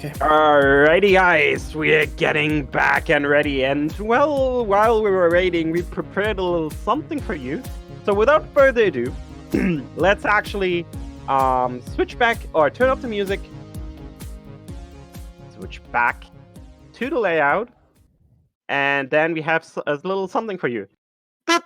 Okay. Alrighty, guys, we're getting back and ready. And well, while we were waiting, we prepared a little something for you. So without further ado, let's actually switch back or turn off the music. Switch back to the layout, and then we have a little something for you. Thank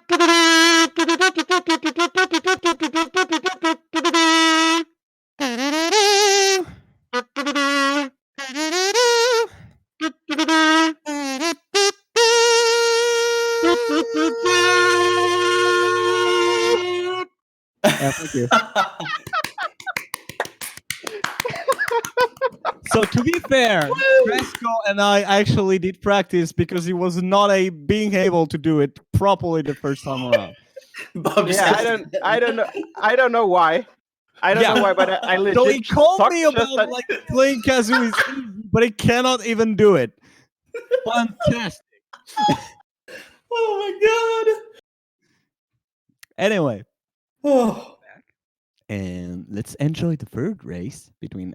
you. So to be fair, Fresco and I actually did practice because he was not being able to do it properly the first time around. I don't know why. I don't know why, but I legit. So he called me about like playing kazoo is easy, but he cannot even do it. Fantastic. Oh my god. Anyway. Oh. And let's enjoy the third race between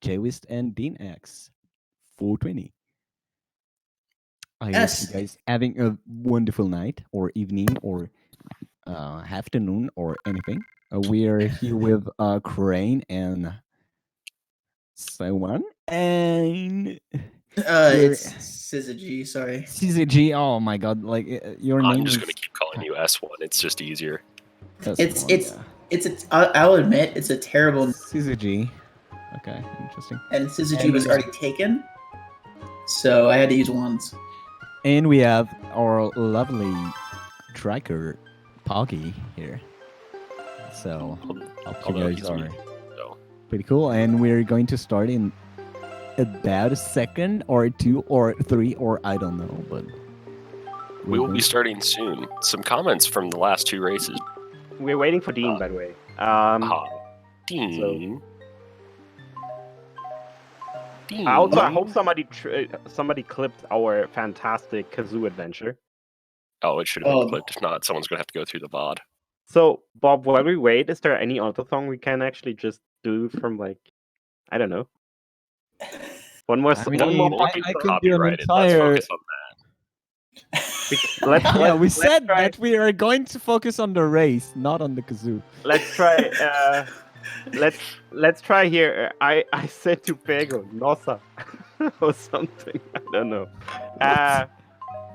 jwiste and deanmachine42. I guess you guys having a wonderful night or evening or afternoon or anything. We are here with Crane and someone and it's Syzygy, sorry. Syzygy, oh my god, like your name. I'm just gonna keep calling you S1. It's just easier. I'll admit it's a terrible. Syzygy. Okay, interesting. And Syzygy was already taken, so I had to use ones. And we have our lovely tracker, Poggy, here. So, you guys are pretty cool. And we're going to start in about a second or 2 or 3 or I don't know, but we will be starting soon. Some comments from the last 2 races. We're waiting for Dean, by the way. Dean. Dean. I hope somebody clipped our fantastic kazoo adventure. Oh, it should have been clipped. If not, someone's gonna have to go through the VOD. So, Bob, while we wait, is there any other song we can actually just do from like, I don't know, one more? I could do an entire. Let's focus on that. We said that we are going to focus on the race, not on the kazoo. Let's try. Let's try here. I said to Pego, Nossa, or something. I don't know.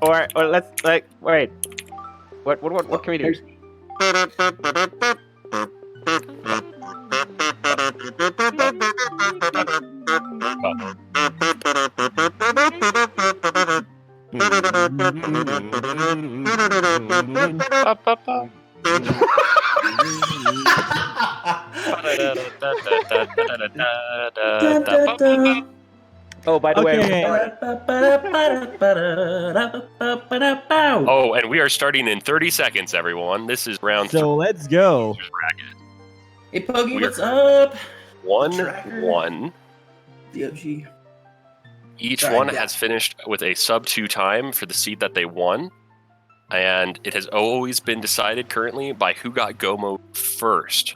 Or let's like wait. What can we do? Oh, by the way. Oh, and we are starting in 30 seconds, everyone. This is round 3. So let's go. Hey, Poggy, what's up? 1-1. DOG. Each one has finished with a sub-2 time for the seed that they won. And it has always been decided currently by who got Gomo first.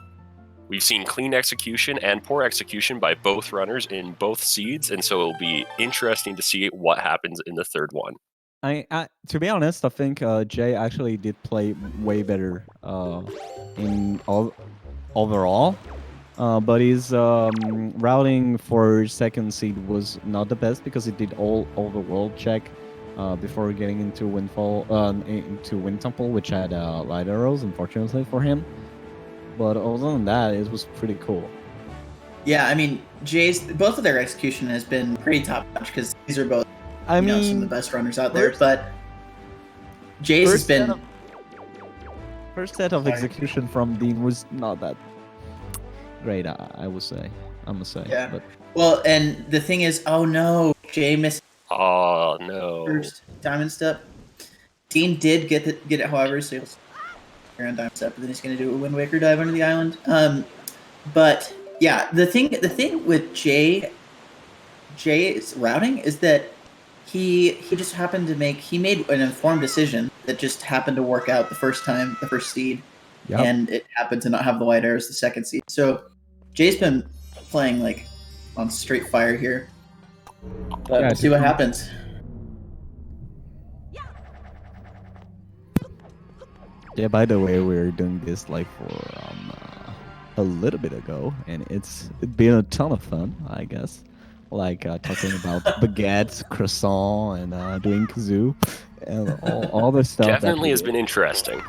We've seen clean execution and poor execution by both runners in both seeds, and so it'll be interesting to see what happens in the third one. To be honest, I think Jay actually did play way better in overall, but his routing for second seed was not the best because he did all the world check before getting into into Wind Temple, which had light arrows, unfortunately for him. But other than that, it was pretty cool. Yeah, I mean, both of their execution has been pretty top notch because these are both, some of the best runners out there. But Jay's has been first set of execution from Dean was not that great. I would say. I'm gonna say. Yeah. But... Well, and the thing is, oh no, Jay missed. Oh no. First diamond step. Dean did get it, however, so he'll around diamond step, and then he's going to do a Wind Waker dive under the island. But yeah, the thing with Jay's routing is that he just happened to made an informed decision that just happened to work out the first seed, and it happened to not have the white arrows the second seed. So Jay's been playing like on straight fire here. But Yeah, we'll see what happens. Yeah, by the way, we're doing this like for a little bit ago, and it's been a ton of fun, I guess. Like talking about baguettes, croissant, and doing kazoo, and all the stuff. Definitely has been interesting.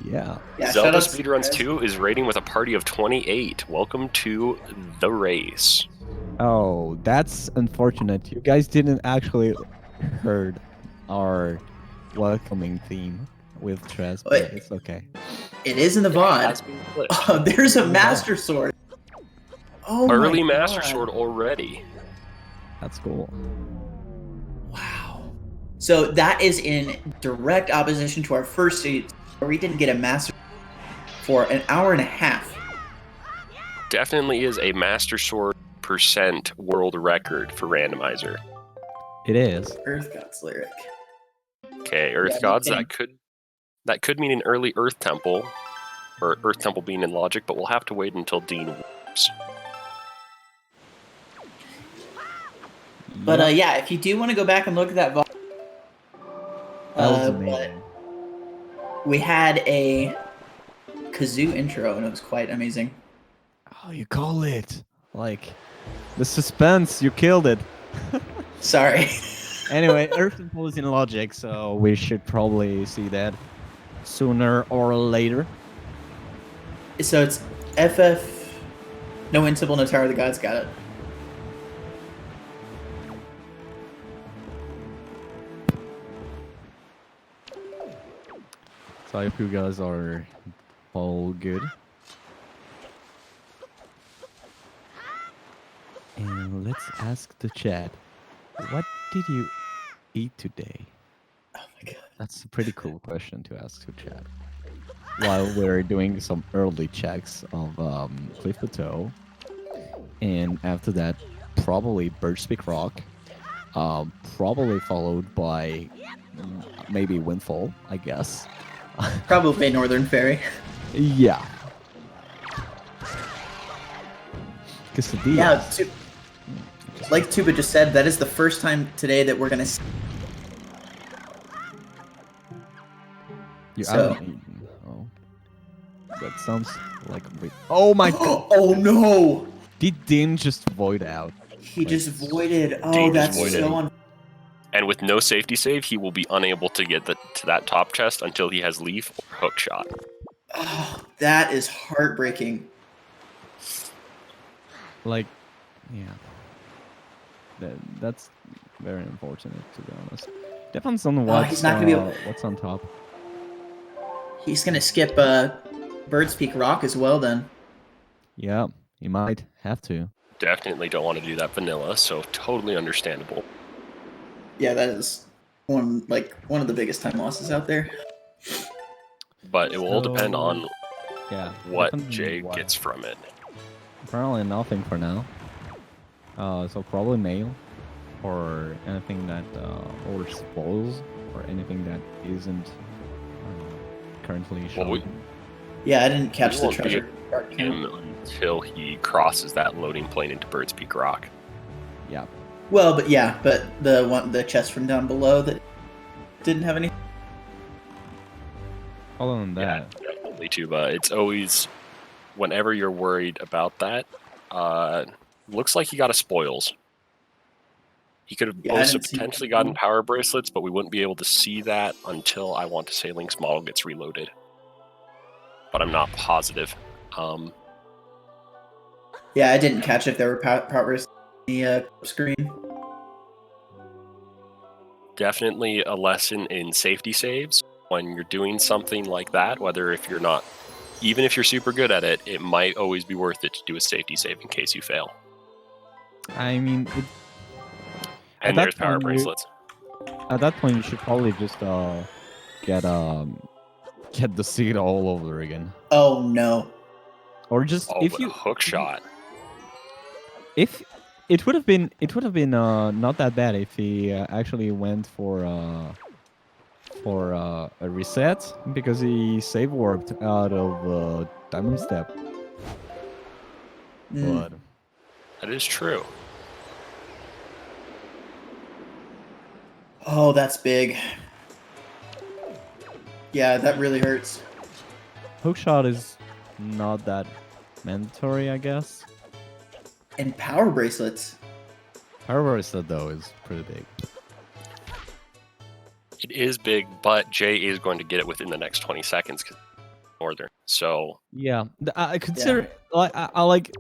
Yeah. Yeah, Zelda shout out to Speedruns guys. 2 is rating with a party of 28. Welcome to the race. Oh, that's unfortunate. You guys didn't actually heard our welcoming theme with Tres, but Wait. it's okay. It is in the It VOD. has been clipped. Oh, there's a Master Sword. Oh Early my Master God. Sword already. That's cool. Wow. So that is in direct opposition to our first stage, where we didn't get a Master for an hour and a half. Definitely is a Master Sword % world record for Randomizer. It is. Earth Gods lyric. Okay, Earth Yeah, Gods, okay. that could mean an early Earth Temple, or Earth Temple being in logic, but we'll have to wait until Dean warps. But yeah, if you do want to go back and look at that VOD, That was but amazing. we had a kazoo intro, and it was quite amazing. Oh, you call it like the suspense. You killed it. Sorry. Anyway, Earth Temple is in logic, so we should probably see that sooner or later. So it's FF. No Wind Temple, no Tower of the Gods. Got it. So I hope you guys are all good. And let's ask the chat, what did you eat today? Oh my God. That's a pretty cool question to ask to chat. While we're doing some early checks of Cliff Plateau, and after that, probably Birdspeak Rock, probably followed by maybe Windfall, I guess. Probably Northern Fairy. Yeah. Quesadillas. Yeah, like Tuba just said, that is the first time today that we're gonna see. You So- haven't eaten. Oh. That sounds like a bit... Oh my god! Oh no! Did Dean just void out? He just voided. Oh, Dean just that's voided. so un. And with no safety save, he will be unable to get to that top chest until he has Leaf or Hook Shot. Oh, that is heartbreaking. Like, yeah. That's very unfortunate, to be honest. Depends on he's not gonna be able- what's on top. He's gonna skip Bird's Peak Rock as well then. Yeah, you might have to. Definitely don't want to do that vanilla, so totally understandable. Yeah, that is one of the biggest time losses out there. But it will all depend So, on Yeah. what depends on Jay what. gets from it. Apparently nothing for now. So probably mail, or anything that, or spoils, or anything that isn't currently shown. Well, Yeah, I didn't catch We the won't be treasure. him until he crosses that loading plane into Bird's Peak Rock. Yeah. Well, but the chest from down below that didn't have any. Other than that, Yeah, definitely, Tuba. It's always, whenever you're worried about that, looks like he got a spoils. He could have Yeah, I also didn't see potentially that. gotten power bracelets, but we wouldn't be able to see that until I want to say Link's model gets reloaded. But I'm not positive. Yeah, I didn't catch if there were powers in the screen. Definitely a lesson in safety saves. When you're doing something like that, even if you're super good at it, it might always be worth it to do a safety save in case you fail. I mean, And that there's power point, bracelets. at that point you should probably just get the seed all over again, Oh no! or just Oh, if but you hook shot. if it would have been not that bad if he actually went for a reset, because he save warped out of Diamond Step. Mm. But That is true. Oh, that's big. Yeah, that really hurts. Hookshot is not that mandatory, I guess. And power bracelets. Power bracelet though is pretty big. It is big, but Jay is going to get it within the next 20 seconds because northern. So Yeah, I consider I like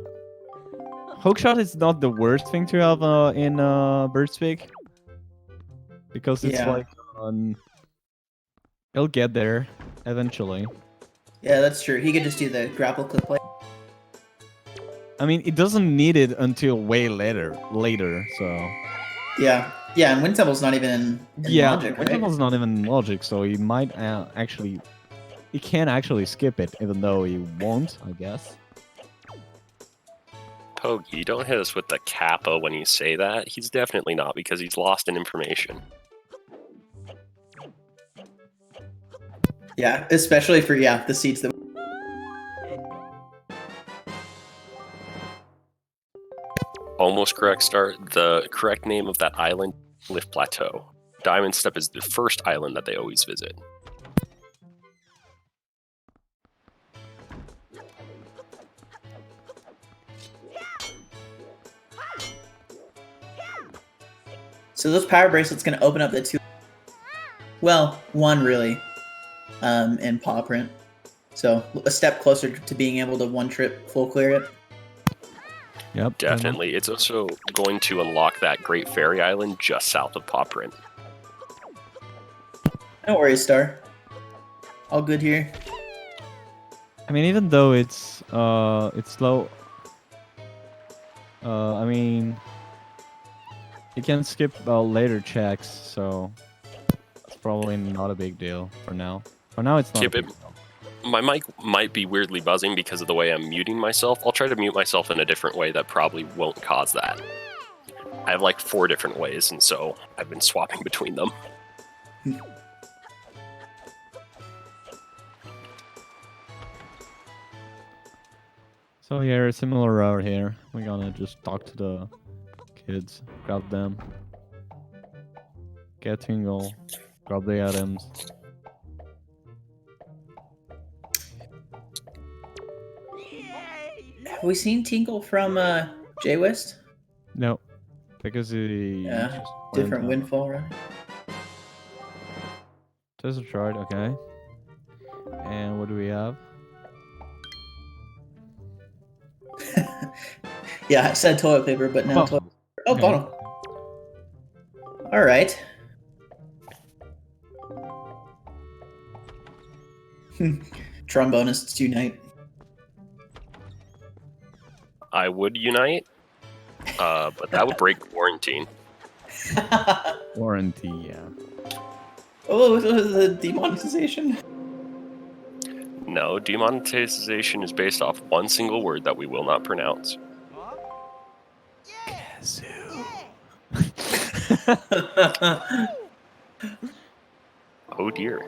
hookshot is not the worst thing to have in Birdspeak because it's like it'll get there eventually. Yeah, that's true. He could just do the grapple clip play. I mean, it doesn't need it until way later. So. Yeah, and Wind Temple's not even in Logic, Wind right? Temple's not even in Logic, so he might actually. He can actually skip it, even though he won't, I guess. Pogi, don't hit us with the kappa when you say that. He's definitely not, because he's lost in information. Yeah, especially for the seeds that. Almost correct start. The correct name of that island, Lift Plateau. Diamond Step is the first island that they always visit. So those power bracelets gonna open up the two. Well, one really, in paw print. So a step closer to being able to one trip full clear it. Yep. Definitely. It's also going to unlock that Great Fairy Island just south of Paw Print. No worries, Star. All good here. I mean, even though it's slow. I mean, you can skip later checks, so it's probably not a big deal for now. For now, it's not. Skip it. My mic might be weirdly buzzing because of the way I'm muting myself. I'll try to mute myself in a different way that probably won't cause that. I have like 4 different ways, and so I've been swapping between them. So yeah, a similar route here. We're gonna just talk to the kids, grab them, get Tingle, grab the items. Have we seen Tinkle from jwiste? No, because he just went different windfall, right? Just a chart, okay. And what do we have? Yeah, I said toilet paper, but now toilet. Oh, okay. bottle. All right. Trombonists unite. I would unite, but that would break quarantine. Warranty, yeah. Oh, the demonetization. No, demonetization is based off one single word that we will not pronounce. Oh dear.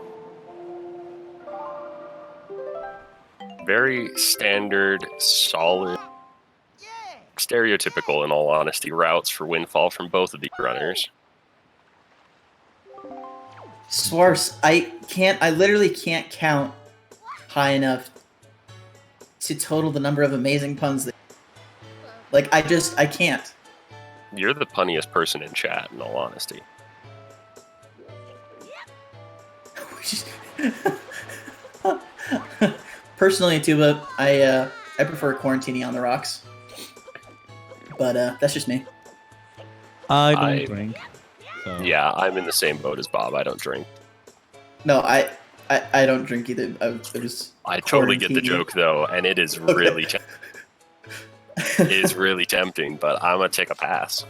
Very standard, solid, stereotypical, in all honesty, routes for Windfall from both of these runners. Swarce, I literally can't count high enough to total the number of amazing puns that, like, I can't. You're the punniest person in chat, in all honesty. Personally, too, but I prefer quarantining on the rocks. But that's just me. I don't drink. So. Yeah, I'm in the same boat as Bob. I don't drink. No, I don't drink either. I totally get the joke though, and it is really it is really tempting, but I'm gonna take a pass.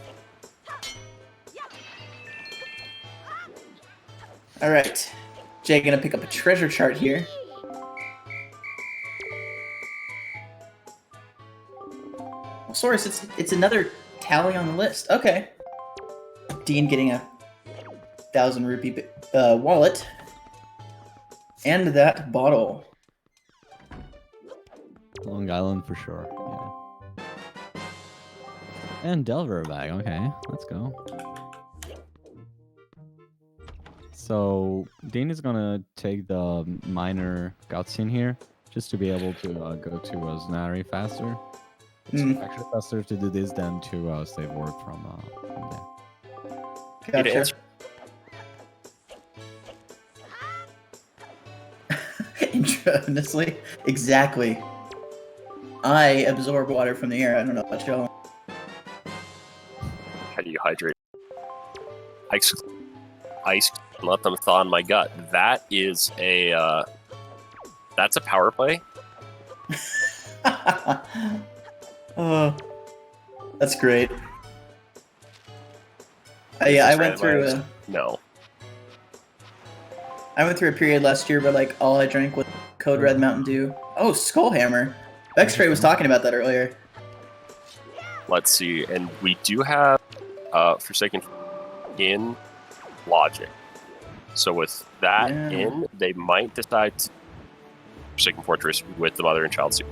All right, Jay, gonna pick up a treasure chart here. Well, Source, it's another tally on the list. Okay. Dean getting a 1,000 rupee wallet. And that bottle. Long Island for sure, yeah. And Delaware bag, okay. Let's go. So Dean is gonna take the minor cutscene here, just to be able to go to Zanari faster. It's actually faster to do this than to save word from there. Gotcha. Intravenously, exactly. I absorb water from the air. I don't know about y'all. How do you hydrate? Ice, and let them thaw in my gut. That is a that's a power play. Oh, that's great. I went through no. I went through a period last year where like all I drank was Code Red Mountain Dew. Oh, Skullhammer. X-Ray was talking about that earlier. Let's see, and we do have Forsaken in Logic. So with that in, they might decide to Forsaken Fortress with the mother and child suit.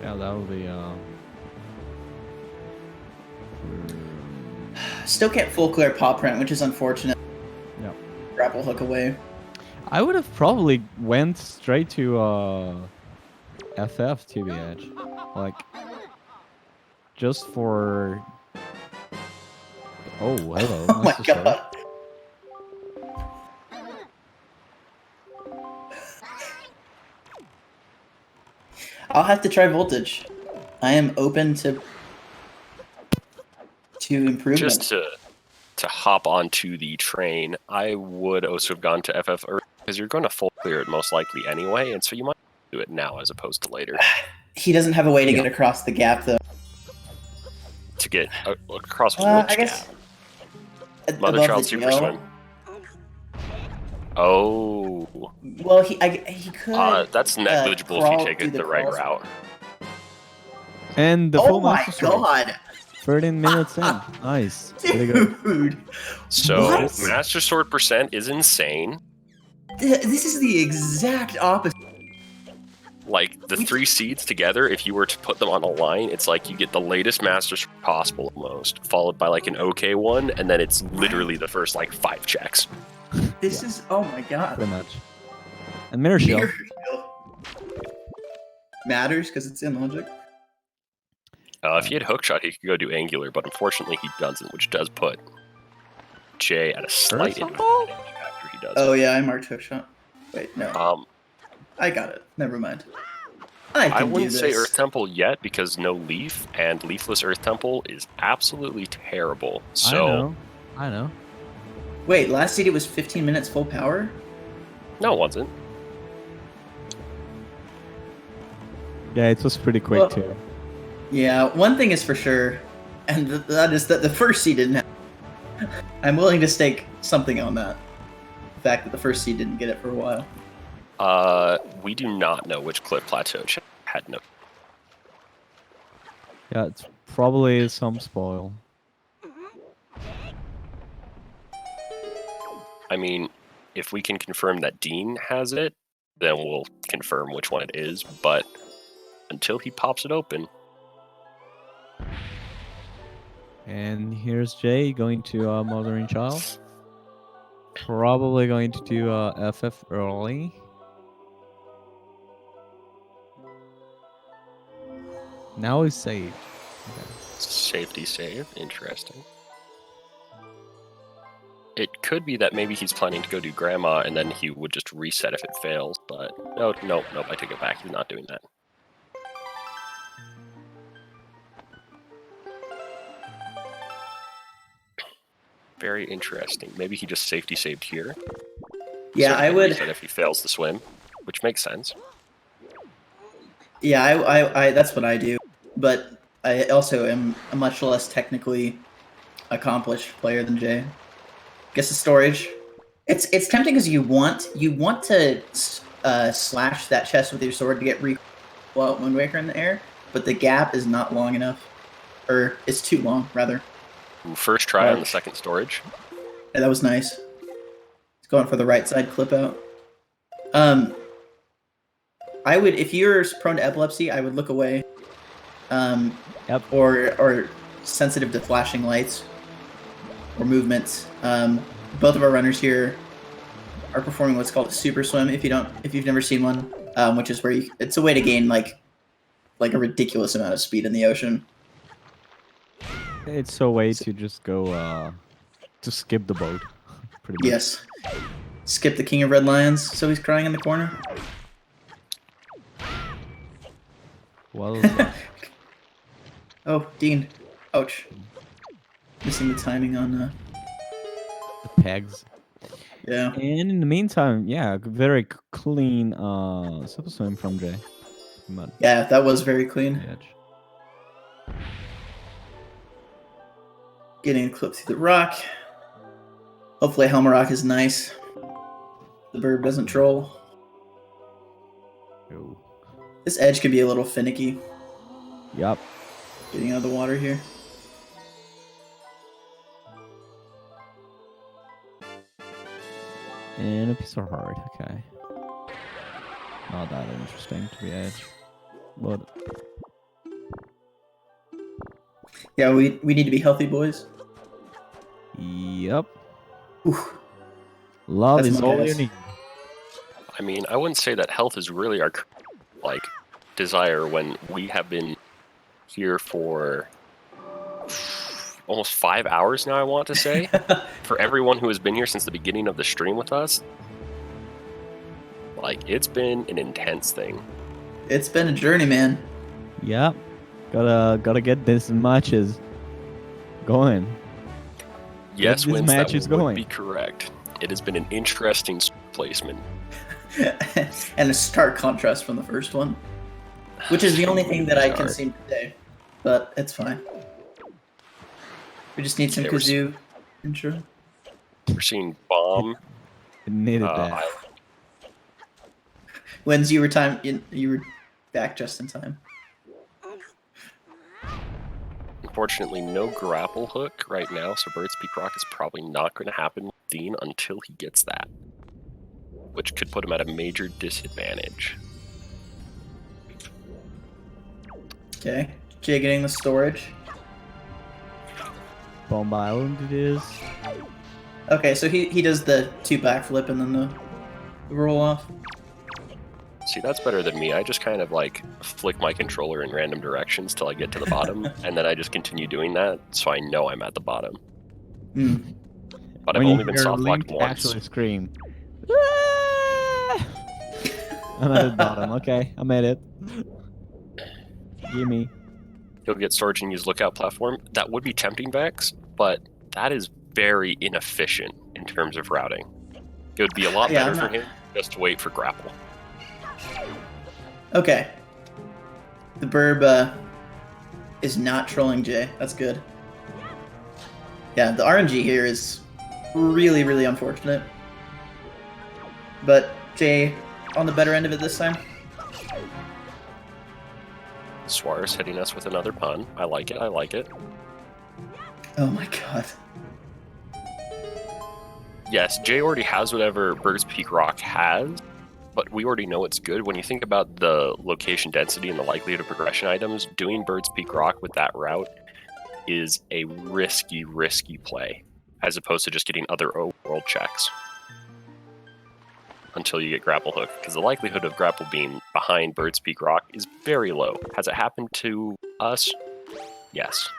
Yeah, that would be. Still can't full clear paw print, which is unfortunate. Yeah. Grapple hook away. I would have probably went straight to FF TBH, like just for. Oh, hello. Oh my god. I'll have to try Voltage. I am open to improvement. Just to hop onto the train, I would also have gone to FF Earth because you're going to full clear it most likely anyway, and so you might do it now as opposed to later. He doesn't have a way to get across the gap, though. To get across which I guess gap? Mother Child Super Swim. Oh. Well, he could. That's negligible if you take it the right route. And the full master sword. Oh my god! 13 minutes in. Nice. Dude. So, What? Master Sword percent is insane. This is the exact opposite. Like, the 3 seeds together, if you were to put them on a line, it's like you get the latest Master Sword possible almost, followed by like an okay one, and then it's literally the first like 5 checks. This is, oh my god. Pretty much. And Mirror Shield. Mirror Shield. Matters because it's in Logic. If he had Hookshot, he could go do Angular, but unfortunately he doesn't, which does put Jay at a slight advantage after he does Oh it. yeah, I marked Hookshot. Wait, no. I got it. Never mind. I wouldn't say Earth Temple yet because no leaf, and leafless Earth Temple is absolutely terrible. So I know. Wait, last seed it was 15 minutes full power? No, it wasn't. Yeah, it was pretty quick too. Yeah, one thing is for sure, and that is that the first seed didn't have. I'm willing to stake something on that. The fact that the first seed didn't get it for a while. We do not know which cliff plateau had no. Yeah, it's probably some spoil. I mean, if we can confirm that Dean has it, then we'll confirm which one it is, but until he pops it open. And here's Jay going to Mother and Child. Probably going to do FF early. Now he's saved. Okay. Safety save, interesting. It could be that maybe he's planning to go do Grandma and then he would just reset if it fails, but nope, I take it back. He's not doing that. Very interesting. Maybe he just safety saved here. Yeah, so I would. Reset if he fails the swim, which makes sense. Yeah, I that's what I do. But I also am a much less technically accomplished player than Jay. Guess the storage. It's tempting because you want to slash that chest with your sword to get Wind Waker in the air, but the gap is not long enough, or it's too long rather. First try on the second storage. Yeah, that was nice. It's going for the right side clip out. I would, if you're prone to epilepsy, I would look away. Or sensitive to flashing lights or movements. both of our runners here are performing what's called a super swim. If you've never seen one, which is where it's a way to gain like a ridiculous amount of speed in the ocean. It's a way to just go to skip the boat. Pretty much. Yes. Skip the King of Red Lions, so he's crying in the corner. Well, Oh, Dean. Ouch. Missing the timing on the pegs. yeah. And in the meantime, yeah, very clean super swim from Jay. But Yeah, that was very clean. edge. Getting a clip through the rock. Hopefully Helm Rock is nice. The bird doesn't troll. Oh. This edge could be a little finicky. Yup. Getting out of the water here. And a piece of heart, okay. Not that interesting to be edge. But Yeah, we need to be healthy, boys. yep. Oof. Love That's is my all you guess. need. I mean, I wouldn't say that health is really our like desire when we have been here for almost 5 hours now. I want to say for everyone who has been here since the beginning of the stream with us, like it's been an intense thing. It's been a journey, man. Yep. Gotta get this matches going. Yes, this Wins, match that is would going. be correct. It has been an interesting placement. And a stark contrast from the first one. Which is the only thing that I can seem to say. But it's fine. We just need some Okay, kazoo intro. We're seeing bomb. It needed that. I- When's you were back just in time. Unfortunately, no grapple hook right now, so Bird's Peak Rock is probably not going to happen with Dean until he gets that, which could put him at a major disadvantage. Okay. Jay getting the storage. Bomb Island it is. Okay, so he does the 2 backflip and then the roll off. See, that's better than me. I just kind of like flick my controller in random directions till I get to the bottom, and then I just continue doing that, so I know I'm at the bottom. Hmm. But I've When you only been hear soft locked Link once. actually scream. I'm at the bottom. Okay, I made it. Gimme. He'll get storage and use lookout platform. That would be tempting, Vex, but that is very inefficient in terms of routing. It would be a lot Yeah, better I'm for not- him just to wait for grapple. Okay. The burb is not trolling Jay. That's good. Yeah, the RNG here is really, really unfortunate. But Jay on the better end of it this time. Suarez hitting us with another pun. I like it, I like it. Oh my god. Yes, Jay already has whatever Bird's Peak Rock has, but we already know it's good. When you think about the location density and the likelihood of progression items, doing Bird's Peak Rock with that route is a risky, risky play, as opposed to just getting other world checks until you get grapple hook, because the likelihood of grapple being behind Bird's Peak Rock is very low. Has it happened to us? Yes.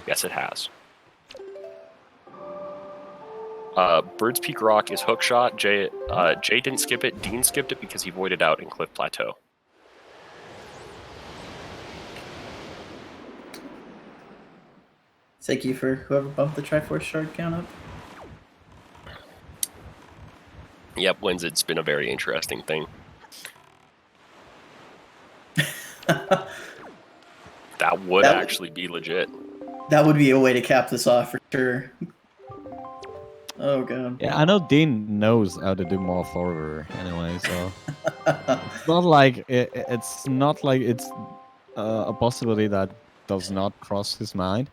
Yes, it has. Bird's Peak Rock is hookshot. Jay didn't skip it. Dean skipped it because he voided out in Cliff Plateau. Thank you for whoever bumped the Triforce shard count up. Yep, Wins, it's been a very interesting thing. That would actually be legit. That would be a way to cap this off for sure. Oh god. Yeah, I know Dean knows how to do more forward anyway, so it's not like it's not like it's a possibility that does not cross his mind.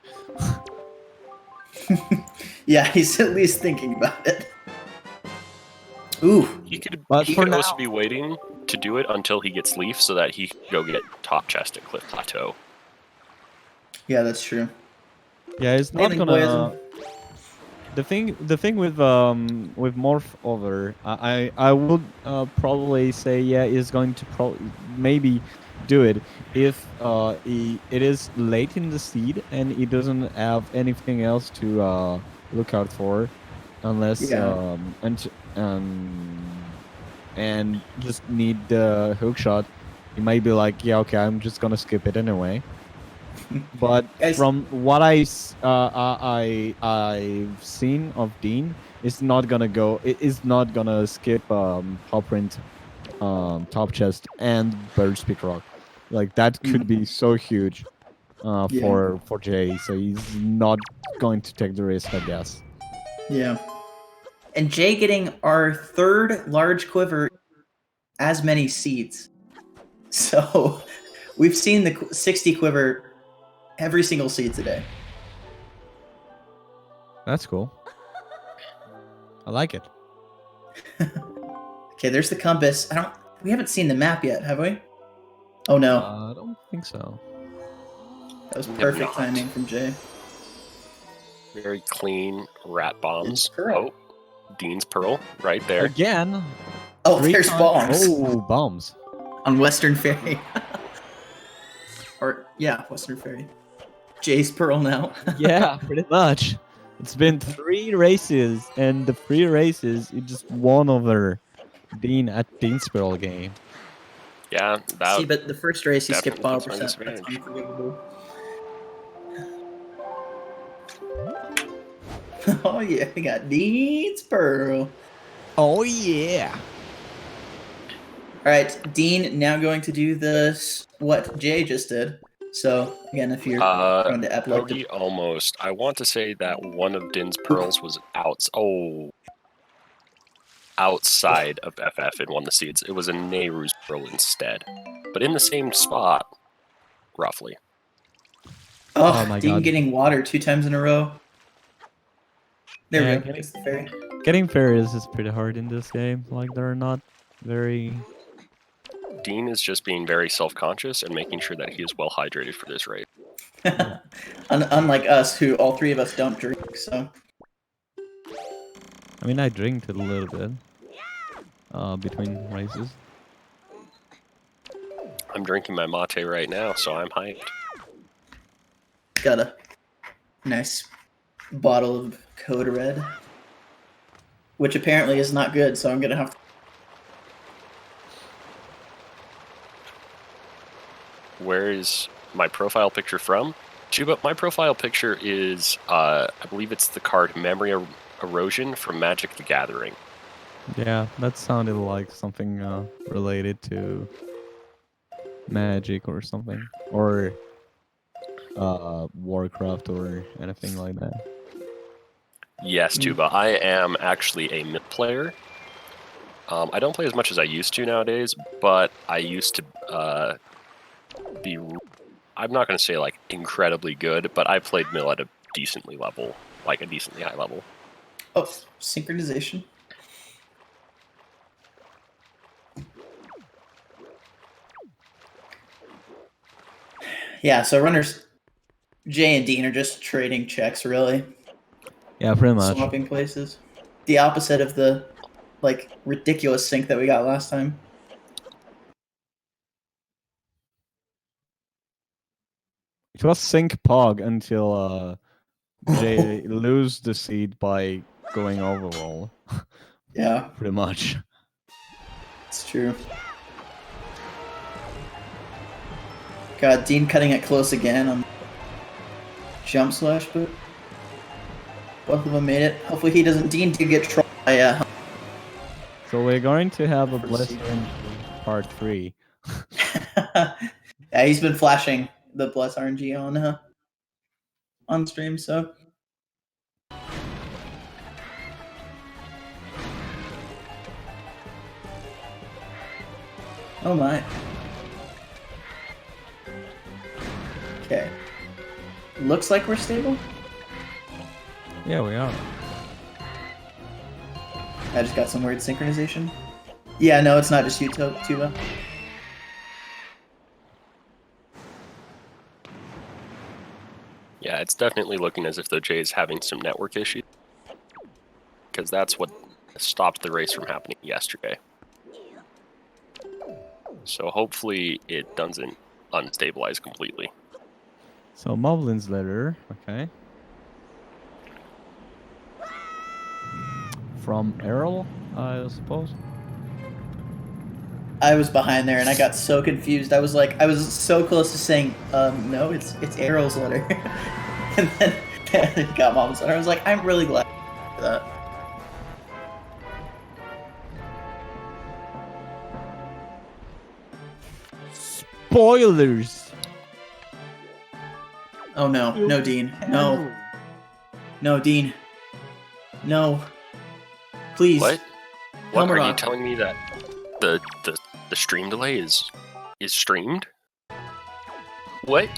Yeah, he's at least thinking about it. Ooh. He could, But he for could also now- be waiting to do it until he gets Leaf so that he can go get top chest at Cliff Plateau. Yeah, that's true. Yeah, he's not Hey, gonna. The thing with morph over, I would probably say yeah, is going to maybe do it if it is late in the seed and it doesn't have anything else to look out for, unless Yeah. And just need the hook shot. It might be like, yeah, okay, I'm just gonna skip it anyway. But Guys, from what I've seen of Dean, it's not gonna go. It is not gonna skip top print, top chest, and bird speak rock. Like that could be so huge yeah. for Jay. So he's not going to take the risk, I guess. Yeah. And Jay getting our third large quiver, as many seeds. So we've seen the 60 quiver every single seed today. That's cool. I like it. Okay, there's the compass. We haven't seen the map yet, have we? Oh no. I don't think so. That was We have perfect not. timing from Jay. Very clean rat bombs. Pearl. Oh, Dean's Pearl right there. Again. Oh, 3 there's times. bombs Oh, bombs. on Western Ferry. Or yeah, Western Ferry. Jay's Pearl now. Yeah, pretty much. It's been 3 races, and the 3 races, it just won over Dean at Dean's Pearl game. Yeah, that See, but the first race he skipped definitely bottle puts him percent. at That's disadvantage. unforgivable. Oh yeah, we got Dean's Pearl. Oh, yeah. All right, Dean now going to do this what Jay just did. So again, if you're going to upload Cody almost. I want to say that one of Din's pearls was outside of FF and won the seeds. It was a Nehru's pearl instead, but in the same spot, roughly. oh my Dean God. getting water 2 times in a row. There Yeah, we go. It's the ferry. Getting fairies is pretty hard in this game. Like, they're not very... Dean is just being very self-conscious and making sure that he is well hydrated for this race. Unlike us, who all 3 of us don't drink. So I mean, I drink it a little bit between races. I'm drinking my mate right now, so I'm hyped. got a nice bottle of Code Red, which apparently is not good. So I'm gonna have to. Where is my profile picture from? Chuba, my profile picture is, I believe it's the card Memory Erosion from Magic the Gathering. Yeah, that sounded like something related to Magic or something. Or Warcraft or anything like that. Yes, Tuba, I am actually a myth player. I don't play as much as I used to nowadays, but I used to be... I'm not going to say, like, incredibly good, but I played mill at a decently level, like a decently high level. Oh, synchronization. Yeah, so runners Jay and Dean are just trading checks, really. Yeah, pretty much. Swapping places. The opposite of the like ridiculous sync that we got last time. It was sync pog until Jay lose the seed by going overall. Yeah, Pretty much. it's true. God, Dean cutting it close again on jump slash, but both of them made it. Hopefully he doesn't. Dean did get trolled by So we're going to have a First Blessed seed. Orange part 3. Yeah, he's been flashing the Bless RNG on stream, so. Oh my. Okay. Looks like we're stable. Yeah, we are. I just got some weird synchronization. Yeah, no, it's not just you, Tuba. Yeah, it's definitely looking as if the Jay's having some network issues. because that's what stopped the race from happening yesterday. So hopefully it doesn't unstabilize completely. So Moblin's letter, okay. From Errol, I suppose. I was behind there and I got so confused. I was so close to saying, no, it's Errol's letter. And then it got Mom's letter. I was like, I'm really glad for that. Spoilers! Oh no, no, Dean. No. No, Dean. No. Please. What? What Helmet are you on. telling me that the stream delay is streamed? What?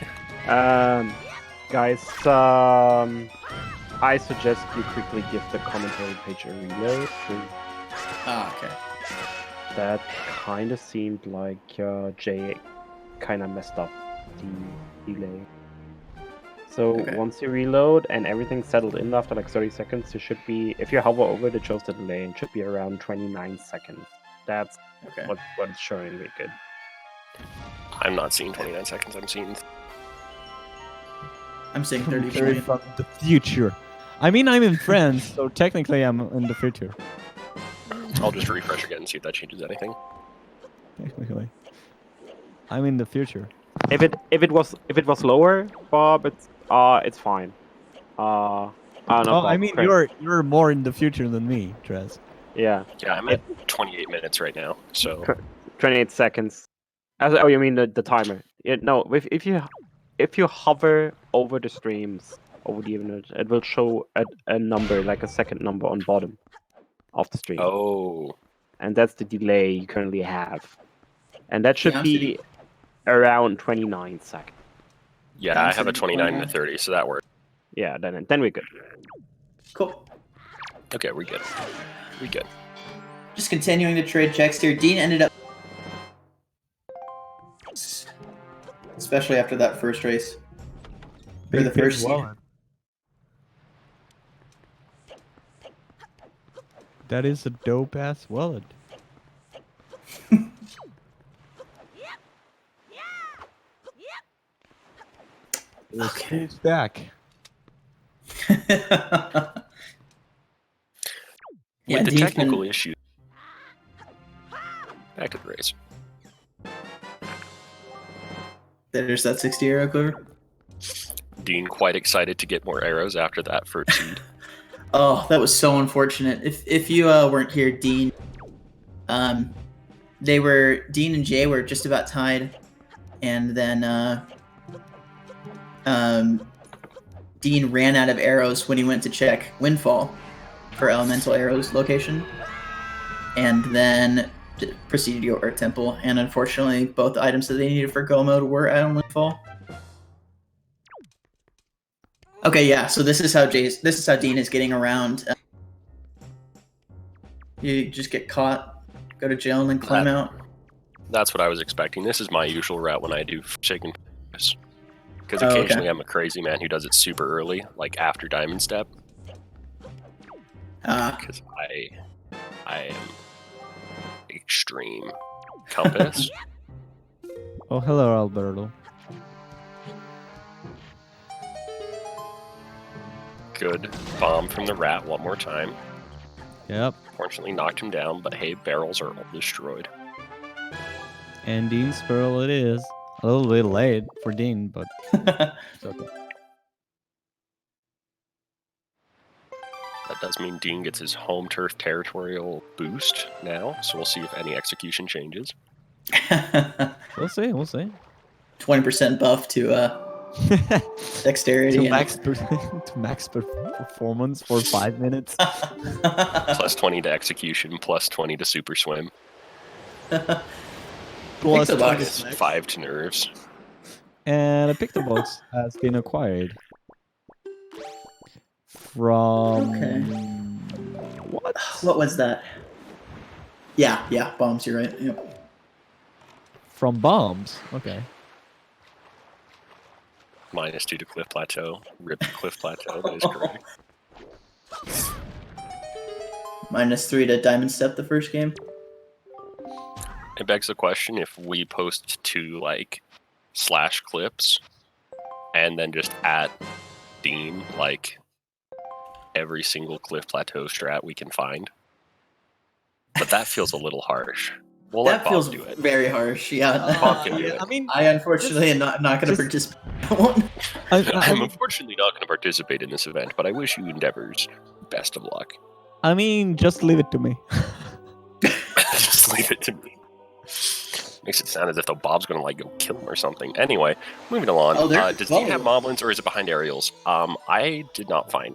Guys, I suggest you quickly give the commentary page a reload. Okay. That kind of seemed like Jay kind of messed up the delay. So Okay. once you reload and everything's settled in after like 30 seconds, you should be, if you hover over it, it shows the delay and should be around 29 seconds. That's Okay. what it's showing me good. I'm not seeing 29 seconds. I'm seeing. I'm saying 30 Very million. from the future. I mean, I'm in France, so technically I'm in the future. I'll just refresh again and see if that changes anything. Technically, I'm in the future. If it was lower, Bob, it's fine. I don't know. Oh, Bob, I mean, Craig. you're more in the future than me, Trez. Yeah, Yeah, I'm at 28 minutes right now. So 28 seconds. Oh, you mean the timer? No, if you hover over the streams over the event, it will show a number, like a second number on bottom of the stream. oh, And that's the delay you currently have. And that should Yeah, I'm be sitting- around 29 seconds. yeah, I'm I have a sitting 29 and a 29. 30, so that works. Yeah, then we're good. Cool. Okay, we're good. We good. Just continuing to trade checks here. Dean ended up, especially after that first race. Or the first seed. That is a dope ass wallet. Okay. It's back. With Yeah, the Dean's technical been- issue. Back to the race. There's that 60 arrow cover. Dean quite excited to get more arrows after that first seed. Oh, that was so unfortunate. If you weren't here, Dean, Dean and Jay were just about tied, and then Dean ran out of arrows when he went to check Windfall for Elemental Arrows location, and then proceeded to go Earth Temple. And unfortunately, both the items that they needed for Go mode were out on Windfall. Okay, yeah. So this is how Dean is getting around. You just get caught, go to jail, and then climb out. That's what I was expecting. This is my usual route when I do shaken focus. Because Oh, okay. occasionally I'm a crazy man who does it super early, like after Diamond Step. Because I am extreme. Compass. Oh, hello, Alberto. Good bomb from the rat one more time. Yep. Fortunately knocked him down, but hey, barrels are all destroyed. And Dean Squirrel it is. A little bit late for Dean, but it's okay. That does mean Dean gets his home turf territorial boost now, so we'll see if any execution changes. We'll see. We'll see. 20% buff to dexterity. to and- max performance for 5 minutes. Plus 20 to execution, plus 20 to super swim, Plus Pixel box. minus 5 to nerves. And a Pictobox has been acquired from Okay. what? What was that? Yeah, bombs. You're right. Yep. From bombs. Okay. Minus 2 to cliff plateau. Rip cliff plateau, that is correct. -3 to Diamond Step the first game. It begs the question if we post 2 like slash clips and then just at Dean like every single cliff plateau strat we can find. But that feels a little harsh. We'll let That Bob feels do it. very harsh. Yeah. Bob can do yeah, it. I mean, I unfortunately am not going to participate in that one. I'm unfortunately not going to participate in this event, but I wish you endeavors best of luck. I mean, just leave it to me. Just leave it to me. Makes it sound as if though Bob's going to like go kill him or something. Anyway, moving along. Oh, Does Dean have moblins or is it behind aerials? I did not find.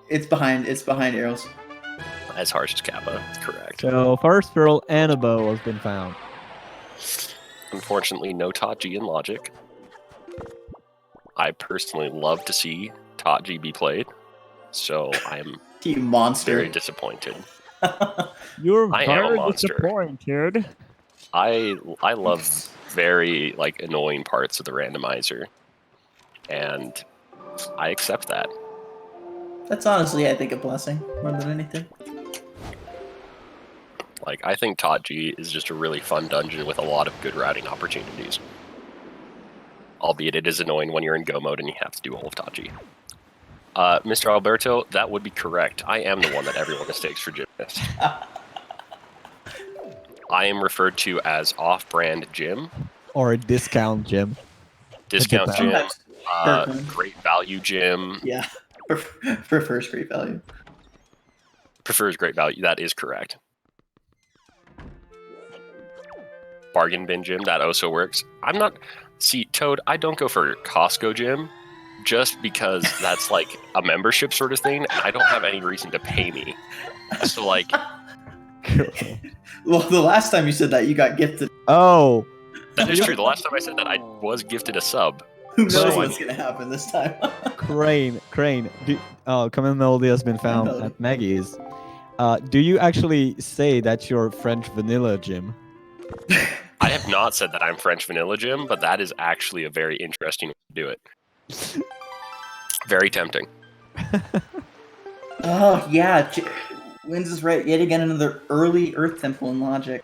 It's behind Arrows. As harsh as Kappa, correct. So first pearl and a bow has been found. Unfortunately, no Tachi in Logic. I personally love to see Tachi be played, so I'm You monster. very disappointed. You're I am a very monster. disappointed. I love very like annoying parts of the randomizer, and I accept that. That's honestly, I think, a blessing more than anything. Like, I think Tachi is just a really fun dungeon with a lot of good routing opportunities. Albeit it is annoying when you're in Go mode and you have to do all of Tachi. Mr. Alberto, that would be correct. I am the one that everyone mistakes for gymnast. I am referred to as off-brand Jim, Or a discount gym. discount Jim, Kirkland. great value Jim, Yeah. Prefers great value. prefers great value. That is correct. Bargain bin Jim, that also works. I'm not... See, Toad, I don't go for Costco Jim just because that's like a membership sort of thing, and I don't have any reason to pay me. So, like... Well, the last time you said that, you got gifted. Oh, That is true. The last time I said that, I was gifted a sub. Who knows So, what's going to happen this time? Crane. Common melody has been found Melody. at Maggie's. Do you actually say that's your French vanilla gym? I have not said that I'm French Vanilla Jim, but that is actually a very interesting way to do it. Very tempting. Oh, yeah. Wins is right. Yet again, another early Earth Temple in Logic.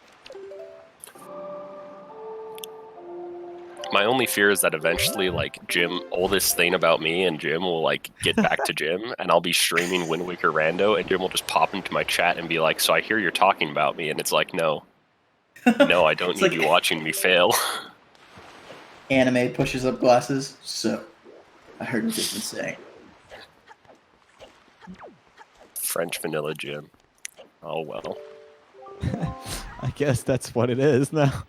My only fear is that eventually, like, Jim, all this thing about me and Jim will, like, get back to Jim, and I'll be streaming Wind Waker Rando, and Jim will just pop into my chat and be like, so I hear you're talking about me, and it's like, no. No, I don't It's need like- you watching me fail. Anime pushes up glasses. So, I heard what you've been saying. French Vanilla Jim. Oh, well. I guess that's what it is now.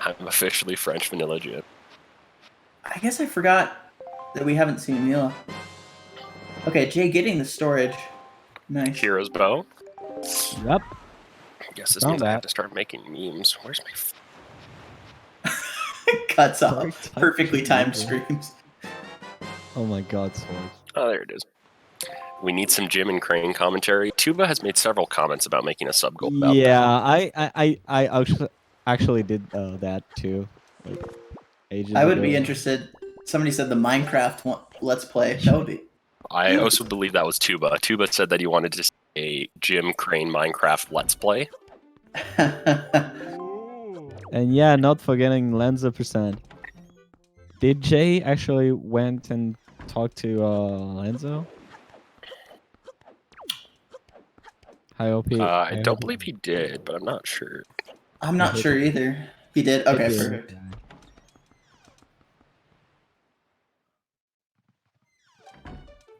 I'm officially French Vanilla Jim. I guess I forgot that we haven't seen Mila. Okay, Jay getting the storage. Nice. Hero's Bow. Yep. I guess this Found means I have that. to start making memes. Where's my... Cuts off. Perfect time Perfectly to timed do it. screams. Oh my god, Swords. Oh, there it is. We need some Jim and Crane commentary. Tuba has made several comments about making a sub goal about Yeah, that. I actually did that too. Like, ages I would ago. be interested. Somebody said the Minecraft Let's Play. That would be. I also believe that was Tuba. Tuba said that he wanted to see a Jim Crane Minecraft Let's Play. And yeah, not forgetting Lenza percent. Did Jay actually went and talked to Lenzo? Hi, OP. I don't believe he did, but I'm not sure. I'm not sure either. He did? Okay, perfect.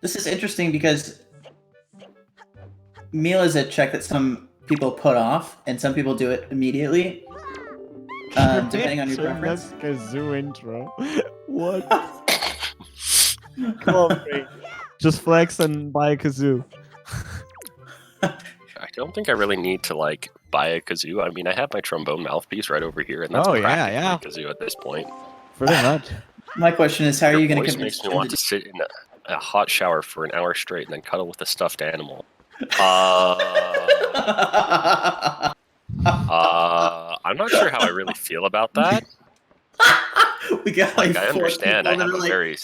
This is interesting because meal is a check that some people put off, and some people do it immediately, depending on your preference. Kazoo intro. What? Come on, Frank. Just flex and buy a kazoo. I don't think I really need to like buy a kazoo. I mean, I have my trombone mouthpiece right over here, and that's Oh, yeah, practically yeah. a kazoo at this point. Pretty much. My question is, how are Your you going to voice convince makes me Jim want to to sit in a hot shower for an hour straight and then cuddle with a stuffed animal. I'm not sure how I really feel about that. We got Like, like I four understand. people that are like,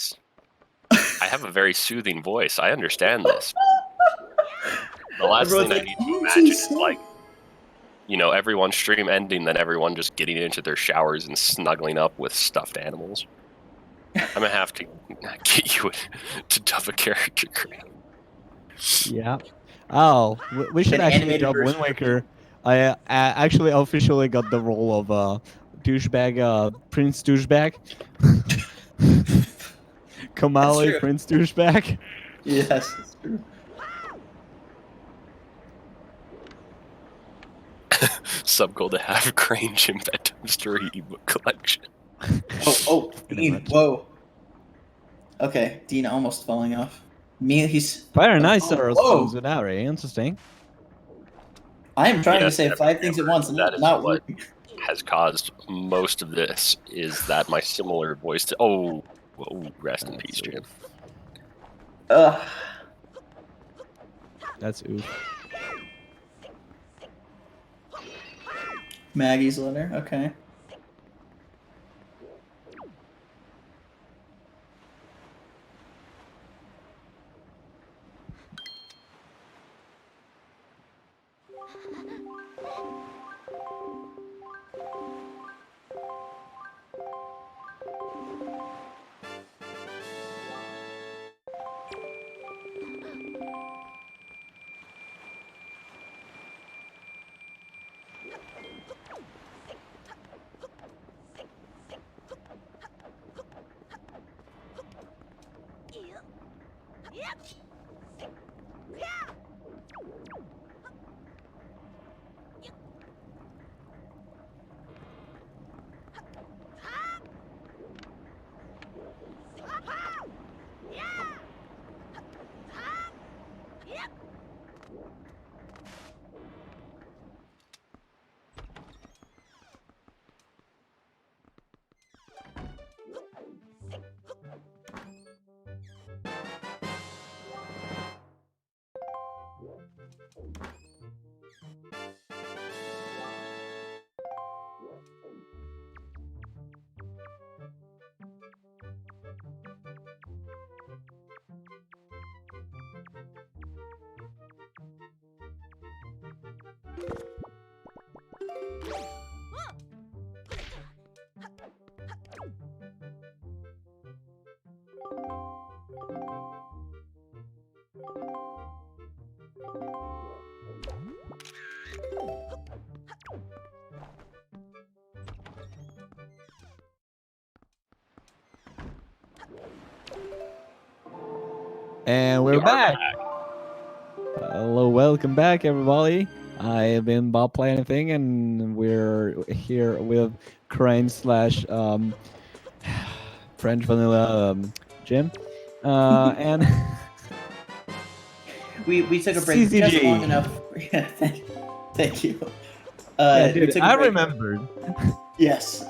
I have a very soothing voice. I understand this. The last Everyone's thing I like, need "Oh, to imagine geez, is so-" like, everyone's stream ending, then everyone just getting into their showers and snuggling up with stuffed animals. I'm gonna have to get you to dub a character, Craig. Yeah. Oh, we should An actually animated dub Wind version. Waker. I actually officially got the role of douchebag, Prince Douchebag. Kamali, true. Prince Douchebag. Yes, that's true. Sub goal to have Crane Jim that dumpster ebook collection. Oh, Pretty Dean. much. Whoa. Okay, Dean almost falling off. He's. Very nice, Oh, whoa. Zunari. Interesting. I am trying to Yes, say 5 things at once, and that it's is not what working. has caused most of this is that my similar voice to rest in peace, Jim. Ugh. That's oof. Maggie's letter. Okay. And we're back. Hello, welcome back, everybody. I have been Bob Play Anything, and we're here with Crane slash French Vanilla Jim. And we took a break just CCG. long enough. Yeah, thank you. Yeah, we dude, took a I break. remembered. Yes,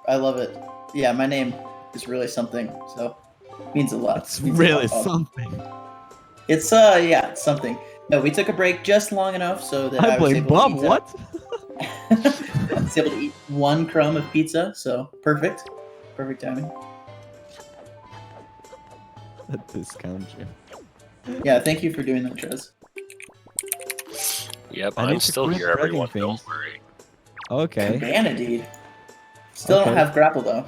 I love it. Yeah, my name is really something, so it means a lot. It's Means a really lot. something. It's it's something. No, we took a break just long enough so that I I was blame able Bob. to eat What? I was able to eat 1 crumb of pizza, so perfect timing. That discount you. Yeah, thank you for doing that, Trez. Yep, I need I'm to still quit here, everyone. breaking Don't things. worry. Okay. Cabana, dude. Still don't Okay. have grapple though.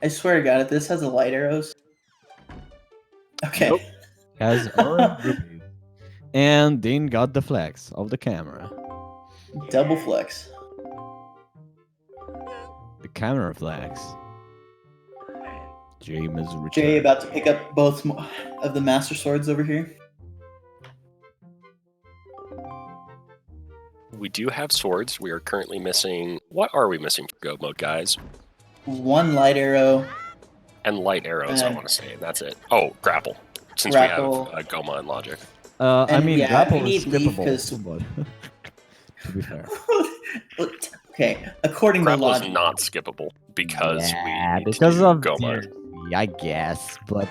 I swear to God, if this has the light arrows. Okay. Nope. Has orange rupees. And Dean got the flex of the camera. Double flex. The camera flex. James Richard. Jay about to pick up both of the master swords over here. We do have swords. We are currently missing. What are we missing for go mode, guys? 1 light arrow. And light arrows, I want to say. That's it. Oh, grapple. Since Grapple. we have Goma and Logic. I And mean, yeah, grapple we is need leaf skippable. 'cause- But to be fair. Okay, according to Grapple is logic. not skippable. because yeah, we need because to do of Goma. DRC, I guess, but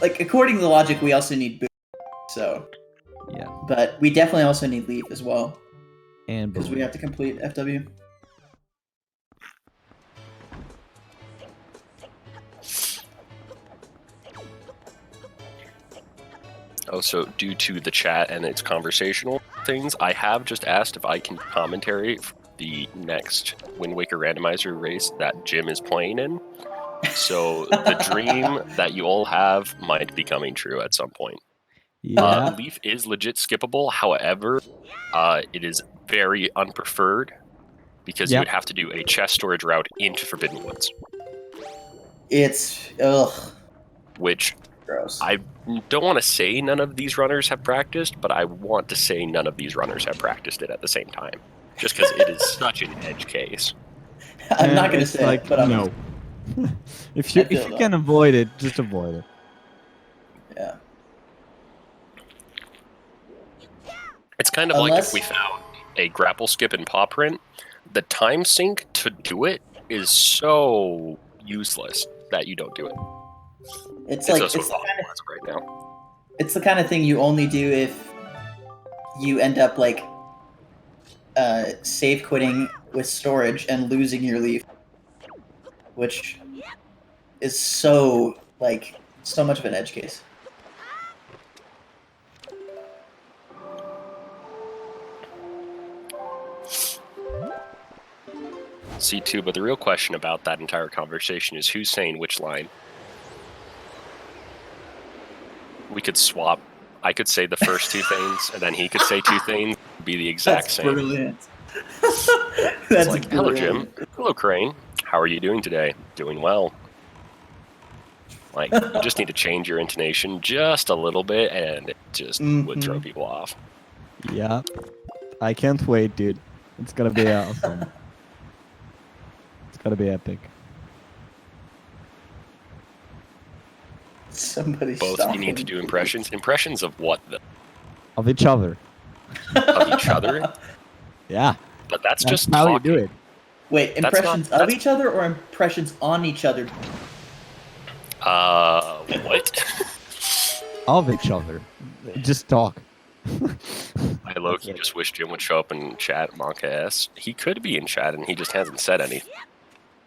Like, according to the logic, we also need Boo. So, yeah, but we definitely also need Leaf as well and because we have to complete FW. Also, due to the chat and its conversational things, I have just asked if I can commentary for the next Wind Waker Randomizer race that Jim is playing in. So the dream that you all have might be coming true at some point. yeah, Leaf is legit skippable. However, it is very unpreferred because you Yep. would have to do a chest storage route into Forbidden Woods, It's which gross. I don't want to say none of these runners have practiced, but I want to say none of these runners have practiced it at the same time, just because it is such an edge case. I'm not And gonna it's say like, it, but I'm no. if you I feel can avoid it, just avoid it. yeah. It's kind of like Unless- if we found a grapple skip in paw print, the time sink to do it is so useless that you don't do it. It's It's like also it's the impossible kind of as of right now. it's the kind of thing you only do if you end up like save quitting with storage and losing your Leaf, which is so much of an edge case. C2, but the real question about that entire conversation is who's saying which line. We could swap. I could say the first two things, and then he could say two things. It'd be the exact That's same. brilliant. It's That's like, hello, Jim. brilliant. Hello, Crane. How are you doing today? Doing well. Like, you just need to change your intonation just a little bit, and it just would throw people off. Yeah, I can't wait, dude. It's gonna be awesome. It's gonna be epic. Somebody Both stop you need to him. do impressions. Impressions of what? Of each other. Of each other? Yeah, But that's that's just how talking. you do it. Wait, That's impressions not- of that's- each other or impressions on each other? What? Of each other. Just talk. I low-key just wish Jim would show up and chat Monka S. He could be in chat, and he just hasn't said anything.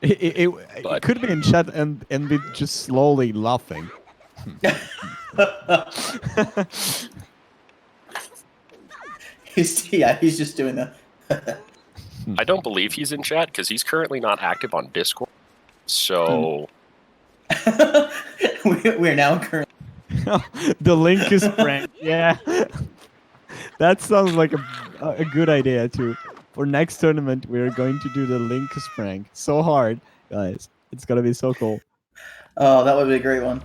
It But- could be in chat and be just slowly laughing. he's just doing the. I don't believe he's in chat, because he's currently not active on Discord. So, We're now currently. The link is prank. Yeah. That sounds like a good idea too. For next tournament, we're going to do the link prank. So hard, guys. It's gonna be so cool. Oh, that would be a great one.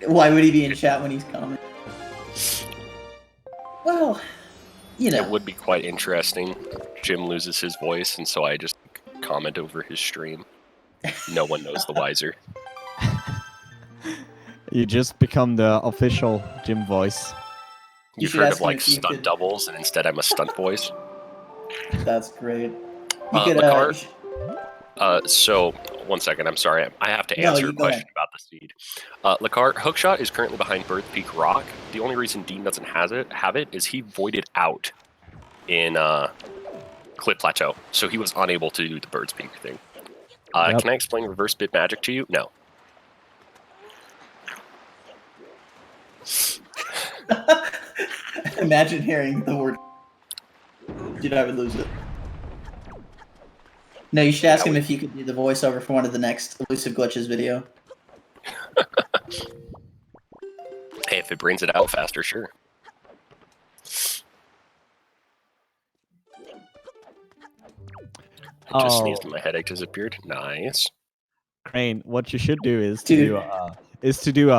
Why would he be in chat when he's commenting? Well, you know. it would be quite interesting. Jim loses his voice, and so I just comment over his stream. No one knows the wiser. You just become the official gym voice. You You've should heard ask of him like if you stunt could- doubles, and instead I'm a stunt voice. That's great. You Uh, could, Lacart? So, one second, I'm sorry. I have to No, answer you a go question ahead. about the seed. Lacart, Hookshot is currently behind Birth Peak Rock. The only reason Dean doesn't have it is he voided out in Cliff Plateau, so he was unable to do the Bird's Peak thing. Yep. Can I explain reverse bit magic to you? No. Imagine hearing the word. Dude, I would lose it. No, you should ask him if you could do the voiceover for one of the next Elusive Glitches video. Hey, if it brings it out faster, sure. I just Oh. sneezed and my headache disappeared. Nice. Crane, what you should do is to Dude. do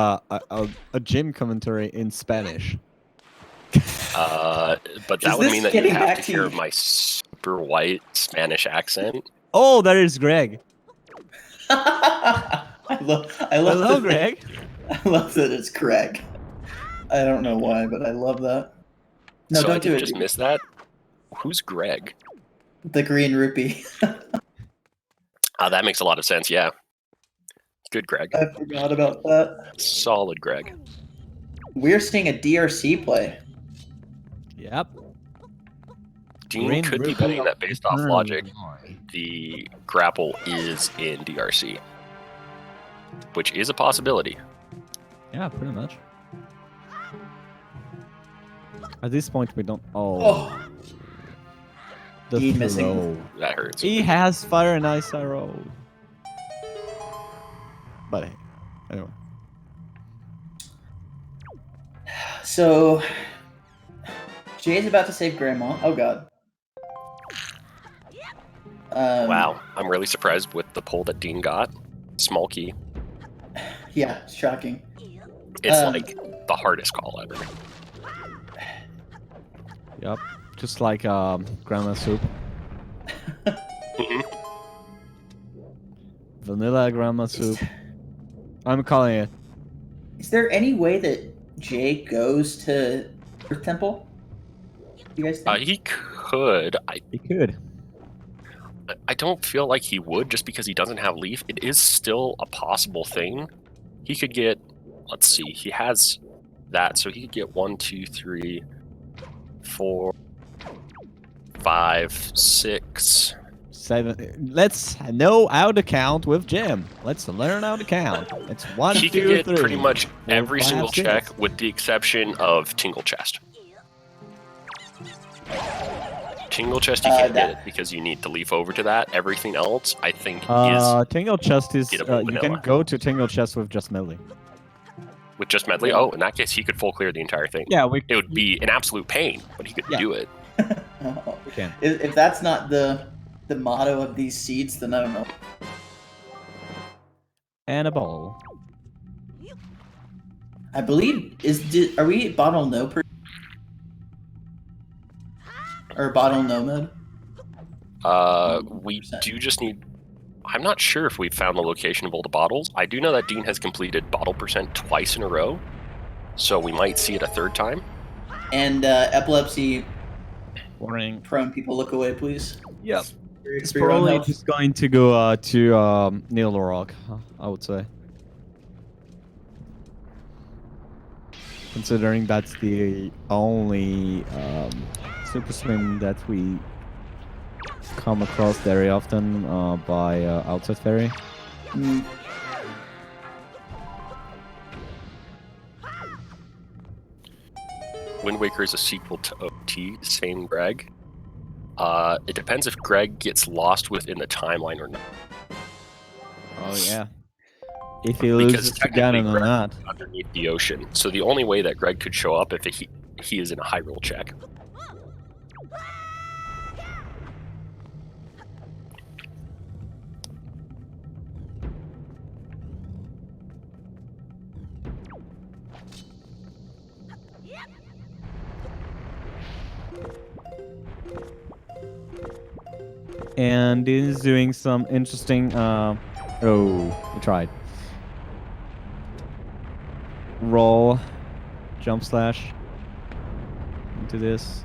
a gym commentary in Spanish. But Is that would this mean that you getting have back to to hear you? my super white Spanish accent. Oh, that is Greg. I love Hello, that- Greg. I love that it's Greg. I don't know why, but I love that. No, so don't I do did it. just miss that. Who's Greg? The green rupee. That makes a lot of sense. Yeah. Good, Greg. I forgot about that. Solid, Greg. We're seeing a DRC play. Yep. Dean Green could be rupee betting that based off turn. logic, the grapple is in DRC, which is a possibility. Yeah, pretty much. At this point, we don't. Oh, The Dean throw. missing. That hurts. He has fire and ice arrow. But hey, anyway. So, Jay's about to save Grandma. Oh God. Wow, I'm really surprised with the pull that Dean got. Small key. Yeah, shocking. It's like the hardest call ever. Yep. Just like grandma soup. Mhm. Vanilla grandma soup. I'm calling it. Is there any way that Jay goes to Earth Temple? You guys think? He could. He could. I don't feel like he would just because he doesn't have Leaf. It is still a possible thing. He could get, let's see, he has that, so he could get 1, 2, 3, 4, 5, 6. 7. Let's know how to count with Jim. Let's learn how to count. It's 1, He 2, could get 3. pretty much 4, every 5, single 6. check with the exception of Tingle Chest. Tingle Chest, you can't get it because you need to leaf over to that. Everything else, I think, is Tingle Chest is gettable you vanilla. can go to Tingle Chest with just melee. with just medley. Oh, in that case, he could full clear the entire thing. Yeah, It would be an absolute pain, but he could do it. Oh. we can. If that's not the motto of these seeds, then I don't know. And a ball. I believe are we bottle no per or bottle no mode? We do just need. I'm not sure if we've found the location of all the bottles. I do know that Dean has completed bottle percent twice in a row, so we might see it a third time. And epilepsy Warning. prone people, look away, please. Yep. For It's your own probably health. just going to go to Neil Rock, I would say. Considering that's the only super swim that we come across very often by Outside Ferry. Mm. Wind Waker is a sequel to OT, same Greg. It depends if Greg gets lost within the timeline or not. Oh yeah. If he Because loses to technically Ganon or Greg not. is underneath the ocean, so the only way that Greg could show up if he is in a high roll check. And he's doing some interesting oh, he tried. Roll, jump slash into this.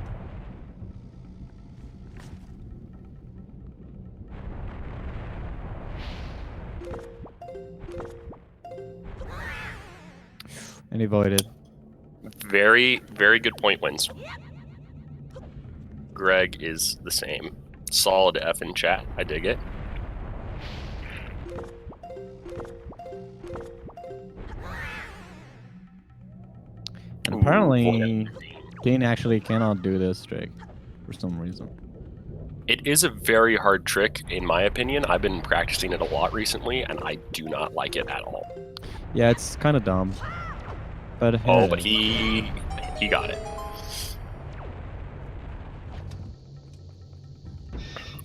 And he voided. Very, very good point wins. Greg is the same. Solid F in chat. I dig it. And Ooh, apparently, Dean actually cannot do this trick for some reason. It is a very hard trick, in my opinion. I've been practicing it a lot recently, and I do not like it at all. Yeah, it's kind of dumb. But Oh, but he got it.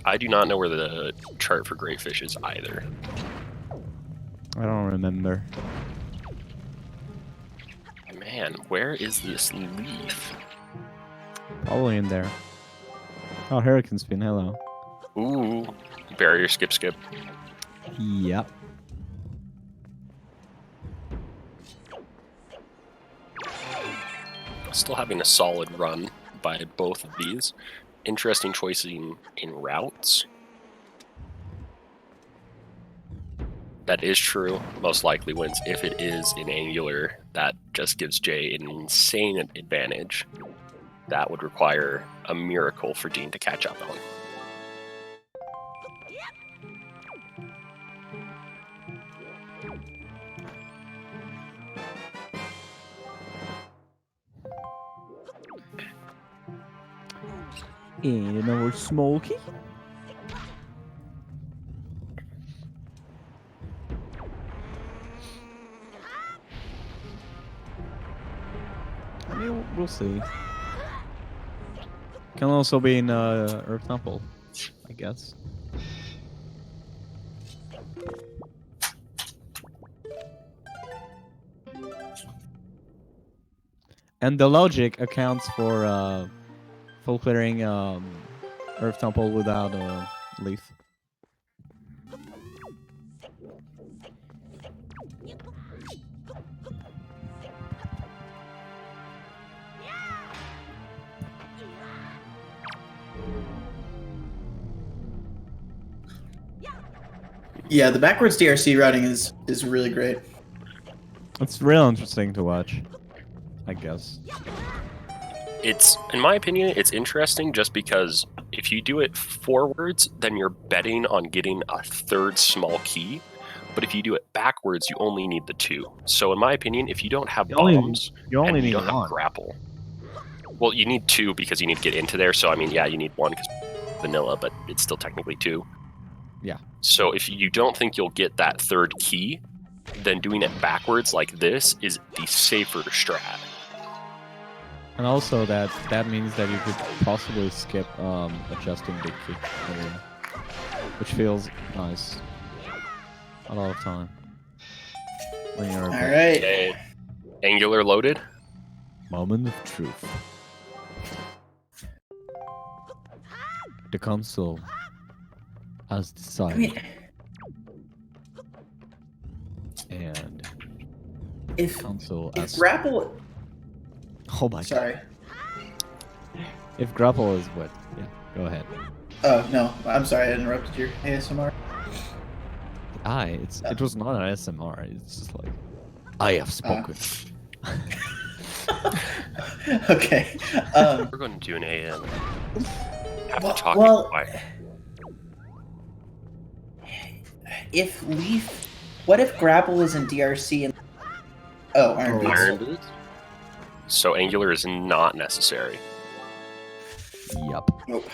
I do not know where the chart for Great Fish is either. I don't remember. Man, where is this leaf? Probably in there. Oh, Hurricane Spin, hello. Ooh, barrier skip. Yep. Still having a solid run by both of these. interesting choice in routes. That is true. Most likely wins. If it is in angular, that just gives Jay an insane advantage. That would require a miracle for Dean to catch up on. And our Smokey. I mean, we'll see. Can also be in Earth Temple, I guess. And the logic accounts for full clearing Earth Temple without a leaf. Yeah, the backwards DRC routing is really great. It's real interesting to watch, I guess. It's, in my opinion, it's interesting just because if you do it forwards, then you're betting on getting a third small key. But if you do it backwards, you only need the 2. So in my opinion, if you don't have bombs you only and you need don't have one. grapple, well, you need 2 because you need to get into there. So I mean, yeah, you need 1 because vanilla, but it's still technically 2. Yeah. So if you don't think you'll get that third key, then doing it backwards like this is the safer strat. And also that means that you could possibly skip adjusting big key, which feels nice. A lot of time. When you're All right. Okay. Angular loaded. Moment of truth. The console has decided. I mean, And if console if has. grapple, Oh my god. sorry. If grapple is what? Yeah, go ahead. Oh no, I'm sorry, I interrupted your ASMR. It was not an SMR. It's just like I have spoken. Okay. We're going to do an AM. Have to talk Well, quiet. if leaf, what if grapple is in DRC and iron boots? Iron boots. So angular is not necessary. Yup. Nope.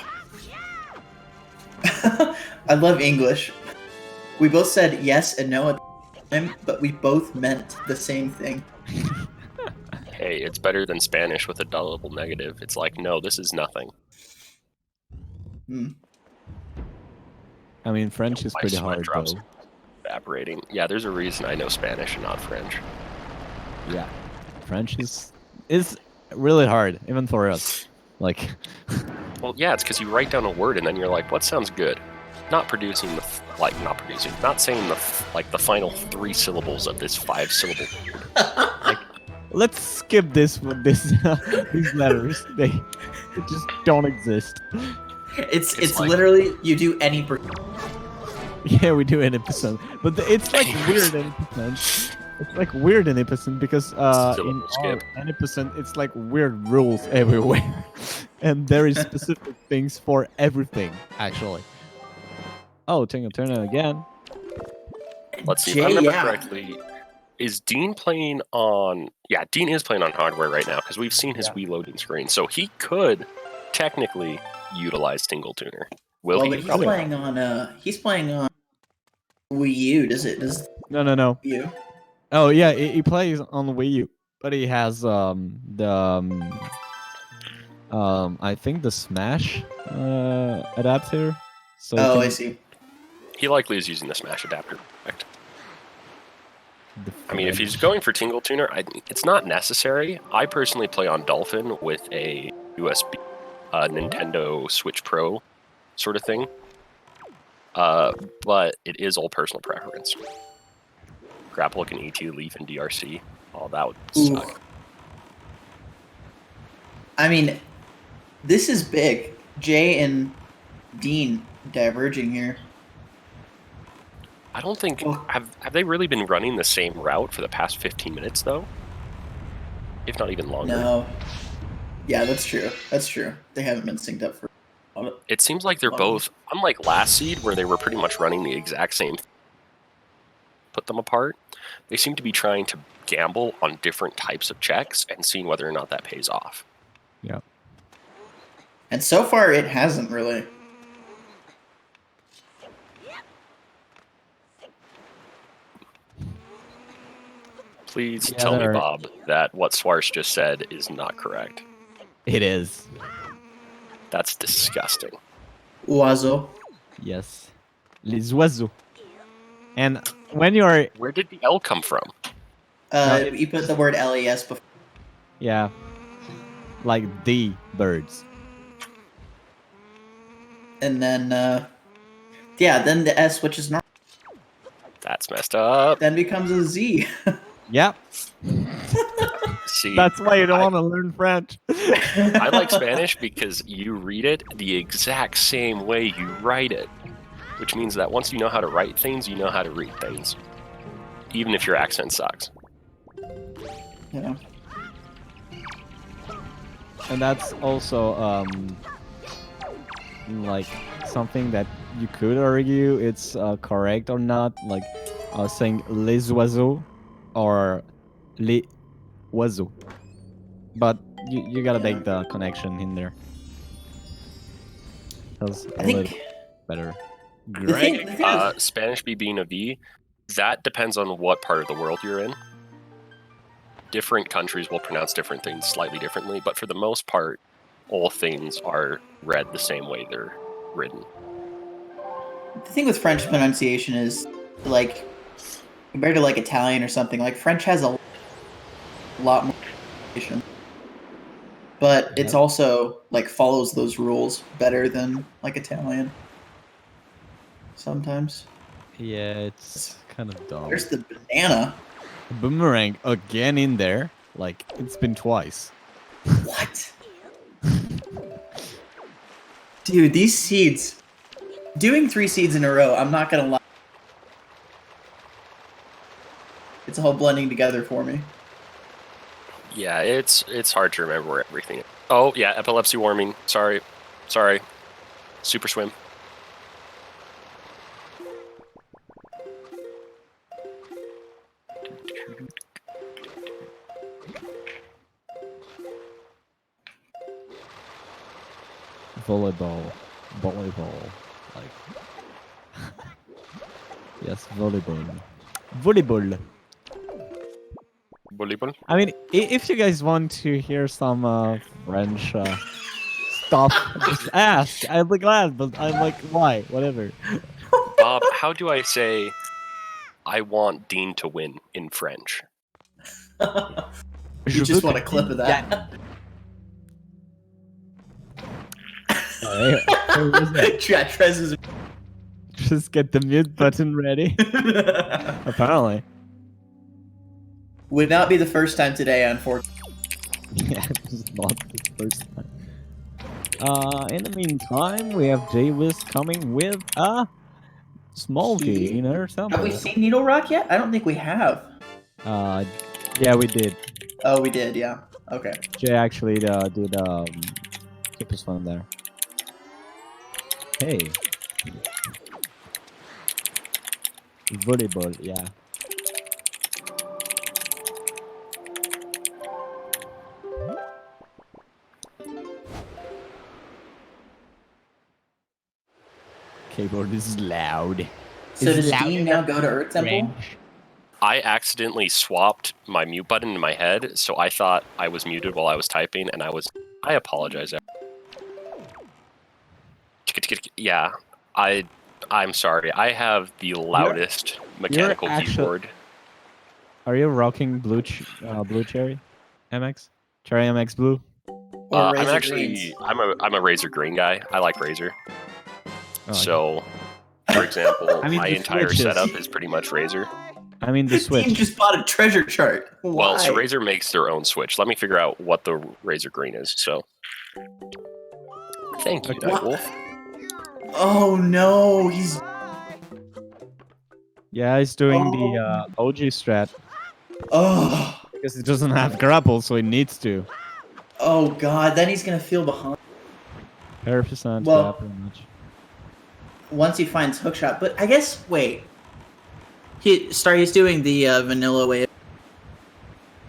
I love English. We both said yes and no at the time, but we both meant the same thing. Hey, it's better than Spanish with a double negative. It's like, no, this is nothing. Hmm. I mean, French is My pretty sweat hard drops though. Evaporating. Yeah, there's a reason I know Spanish and not French. Yeah, French is really hard, even for us. Like, Well, yeah, it's because you write down a word and then you're like, what sounds good? Not producing the not saying the final 3 syllables of this 5-syllable word. let's skip this these letters. They just don't exist. It's like- literally you do any. Yeah, we do 80%, but it's like weird 80%. It's like weird 80% because in skip. 80% it's like weird rules everywhere, and there is specific things for everything actually. Oh, Tingle Turner again. Let's see if I remember correctly. Is Dean playing on... Yeah, Dean is playing on hardware right now because we've seen his Wii loading screen. So he could technically utilize Tingle Tuner. Will Well, he? but he's Probably not. playing on Wii U. Does No. Wii U? Oh yeah, he plays on the Wii U, but he has I think the Smash adapter. So Oh, he I can- see. He likely is using the Smash adapter. Correct. the I mean, if he's French- going for Tingle Tuner, it's not necessary. I personally play on Dolphin with a USB Nintendo Switch Pro sort of thing. But it is all personal preference. Grapple can ET, Leaf, and DRC. Oh, that would Ooh. suck. I mean, this is big. Jay and Dean diverging here. I don't think have they really been running the same route for the past 15 minutes though? If not even longer. No. Yeah, that's true. That's true. They haven't been synced up for. It seems like they're both, unlike last seed where they were pretty much running the exact same. Put them apart. They seem to be trying to gamble on different types of checks and seeing whether or not that pays off. Yeah. And so far, it hasn't really. Please tell me, Bob, that what Swarsh just said is not correct. It is. That's disgusting. Oiseau. Yes. Les oiseaux. And when you are... Where did the L come from? You put the word LES before. Yeah. Like the birds. And then, yeah, then the S, which is normal. That's messed up. Then becomes a Z. Yep. See, that's why you don't want to learn French. I like Spanish because you read it the exact same way you write it, which means that once you know how to write things, you know how to read things, even if your accent sucks. Yeah. And that's also like something that you could argue it's correct or not, like saying les oiseaux or les oiseaux, but you gotta make the connection in there. That's a little better. Greg, Spanish B being a V, that depends on what part of the world you're in. Different countries will pronounce different things slightly differently, but for the most part, all things are read the same way they're written. The thing with French pronunciation is, like, compared to like Italian or something, like French has a lot more pronunciation, but it's also like follows those rules better than like Italian. Sometimes. Yeah, it's kind of dumb. There's the banana. Boomerang again in there. Like, it's been twice. What? Dude, these seeds. Doing 3 seeds in a row, I'm not gonna lie. It's all blending together for me. Yeah, it's hard to remember where everything is. Oh, yeah, epilepsy warming. Sorry. Super swim. Volleyball. Like, yes, volleyball. Volleyball. I mean, if you guys want to hear some French stuff, just ask. I'd be glad, but I'm like, why? Whatever. Bob, how do I say I want Dean to win in French? You just want a clip of that. Trez is... Just get the mute button ready. Apparently. Would not be the first time today, unfortunately. Yeah, this is not the first time. In the meantime, we have jwiste coming with a small gain or something. Have we seen Needle Rock yet? I don't think we have. Yeah, we did. Oh, we did, yeah. Okay. Jay actually did keep his phone there. Hey. Volleyball, yeah. Keyboard is loud. So does Dean now go to Earth Temple? I accidentally swapped my mute button in my head, so I thought I was muted while I was typing, and I apologize. Yeah, I'm sorry. I have the loudest mechanical keyboard. Are you rocking blue cherry MX? Cherry MX blue? Or I'm actually I'm a Razer Green guy. I like Razer. Oh, so, for example, I mean, my entire setup is pretty much Razer. I mean, the Switch. Dean just bought a treasure chart. Why? Well, so Razer makes their own Switch. Let me figure out what the Razer Green is. So, Thank you, What? Nightwolf. Oh no, he's. Yeah, he's doing the OG strat Oh. because he doesn't have grapple, so he needs to. Oh god, then he's gonna feel behind. 100%. Well- yeah, pretty much. Once he finds hookshot. But I guess wait. He's doing the vanilla way,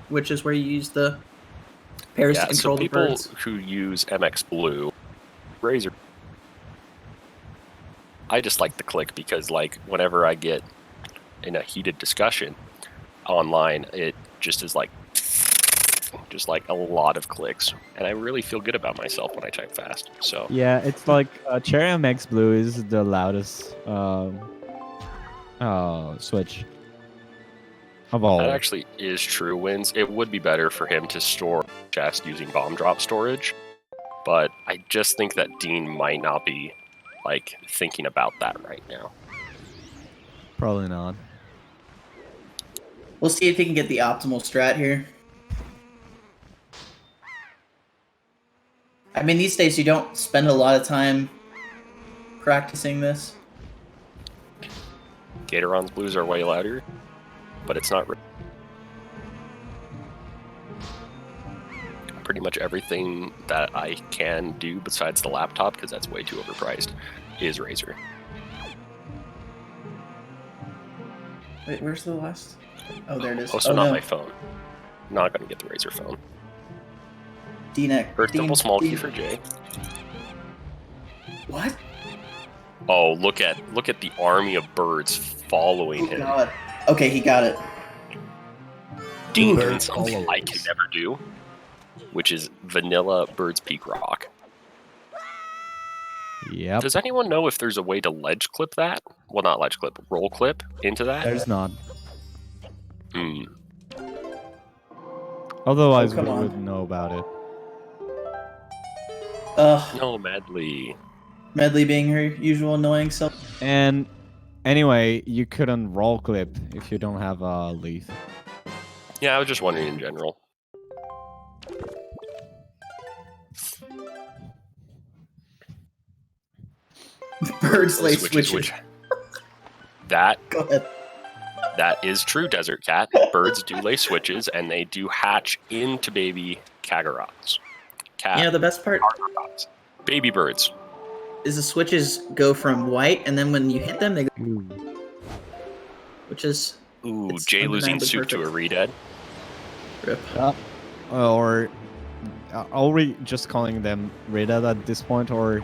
which is where you use the pairs to Yeah, control so the people birds. who use MX Blue, Razor. I just like the click because, like, whenever I get in a heated discussion online, it just is like, just like a lot of clicks, and I really feel good about myself when I type fast. So Yeah, it's like Cherry MX Blue is the loudest switch of all. that actually is true. Wins. It would be better for him to store chest using bomb drop storage, but I just think that Dean might not be like thinking about that right now. Probably not. We'll see if he can get the optimal strat here. I mean, these days you don't spend a lot of time practicing this. Gatoron's blues are way louder, but it's not. Pretty much everything that I can do besides the laptop, because that's way too overpriced, is Razor. Wait, where's the last? Oh, there it is. Also, oh, not no. my phone. Not gonna get the Razor phone. D-neck. Earth Temple small key for Jay. What? Oh, look at the army of birds following Oh, him. God. Okay, he got it. Dean Ooh, doing birds something follow I can never do, which is vanilla Bird's Peak Rock. Yep. Does anyone know if there's a way to ledge clip that? Well, not ledge clip, roll clip into that? There's not. Hmm. Otherwise, Oh, come we on. wouldn't know about it. No, Medley. Medley being her usual annoying self. And anyway, you couldn't roll clip if you don't have a leaf. Yeah, I was just wondering in general. Birds lay Switches, switches. That Go ahead. That is true, Desert Cat. Birds do lay switches, and they do hatch into baby Kagarots. You know, the best part Kagarots. Baby birds. is the switches go from white, and then when you hit them, they go, which is Ooh, It's Jay losing undeniably soup to a perfect. redead. rip. Or are we just calling them Reda at this point, or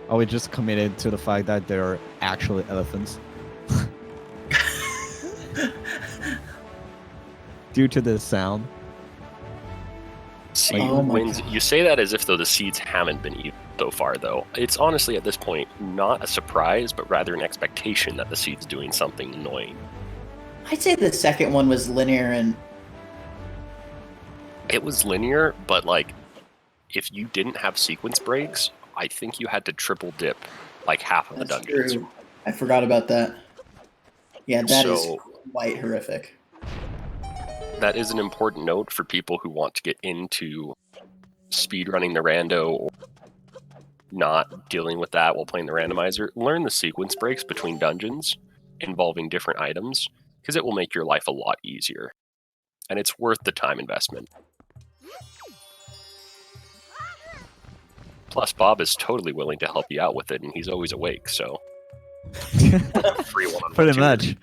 are we just committed to the fact that they're actually elephants? Due to the sound. See, Oh my Wins, you say that as if though the seeds haven't been eaten so far, though. It's honestly at this point not a surprise, but rather an expectation that the seed's doing something annoying. I'd say the second one was linear, and It was linear, but like, if you didn't have sequence breaks, I think you had to triple dip like half of the that's dungeons. true. I forgot about that. Yeah, that is So- quite horrific. That is an important note for people who want to get into speedrunning the rando or not dealing with that while playing the randomizer. Learn the sequence breaks between dungeons involving different items, because it will make your life a lot easier. And it's worth the time investment. Plus, Bob is totally willing to help you out with it, and he's always awake, so free one-on-one Pretty tutor. much.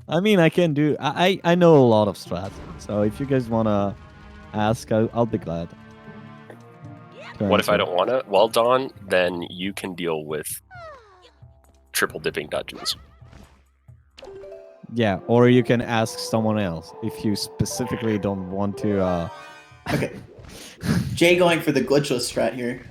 I mean, I can do. I know a lot of strats, so if you guys wanna ask, I'll be glad. to What if I answer. don't want to? Well, Don, then you can deal with triple dipping dungeons. Yeah, or you can ask someone else if you specifically don't want to. Okay. Jay going for the glitchless strat here.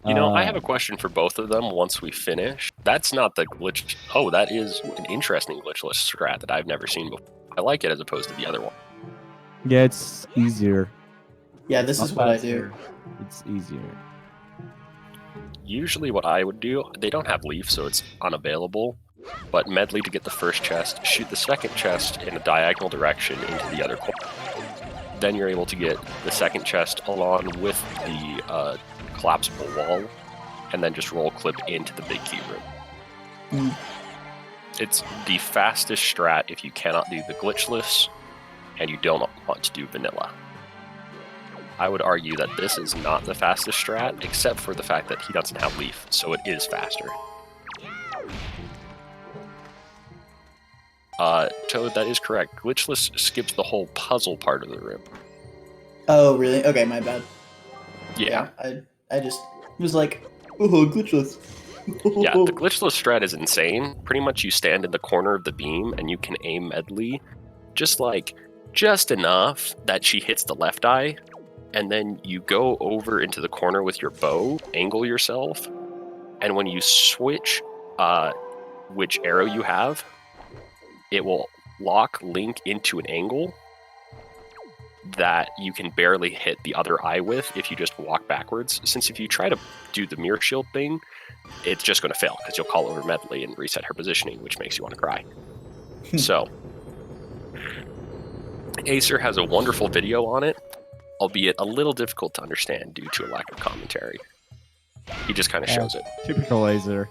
You know, I have a question for both of them once we finish. That's not the glitch. Oh, that is an interesting glitchless strat that I've never seen before. I like it as opposed to the other one. Yeah, it's easier. Yeah, this Not is what I do. faster. It's easier. Usually what I would do, they don't have leaf, so it's unavailable. But medley to get the first chest, shoot the second chest in a diagonal direction into the other corner. Then you're able to get the second chest along with the collapsible wall, and then just roll clip into the big key room. It's the fastest strat if you cannot do the glitchless and you don't want to do vanilla. I would argue that this is not the fastest strat, except for the fact that he doesn't have leaf, so it is faster. Toad, that is correct. Glitchless skips the whole puzzle part of the room. Oh, really? Okay, my bad. Yeah. I just was like, oh, glitchless. Yeah, the glitchless strat is insane. Pretty much you stand in the corner of the beam and you can aim medley just enough that she hits the left eye, and then you go over into the corner with your bow, angle yourself, and when you switch which arrow you have, it will lock Link into an angle that you can barely hit the other eye with if you just walk backwards. Since if you try to do the mirror shield thing, it's just going to fail because you'll call over medley and reset her positioning, which makes you want to cry. So, Acer has a wonderful video on it, albeit a little difficult to understand due to a lack of commentary. He just kind of shows it. Typical Acer.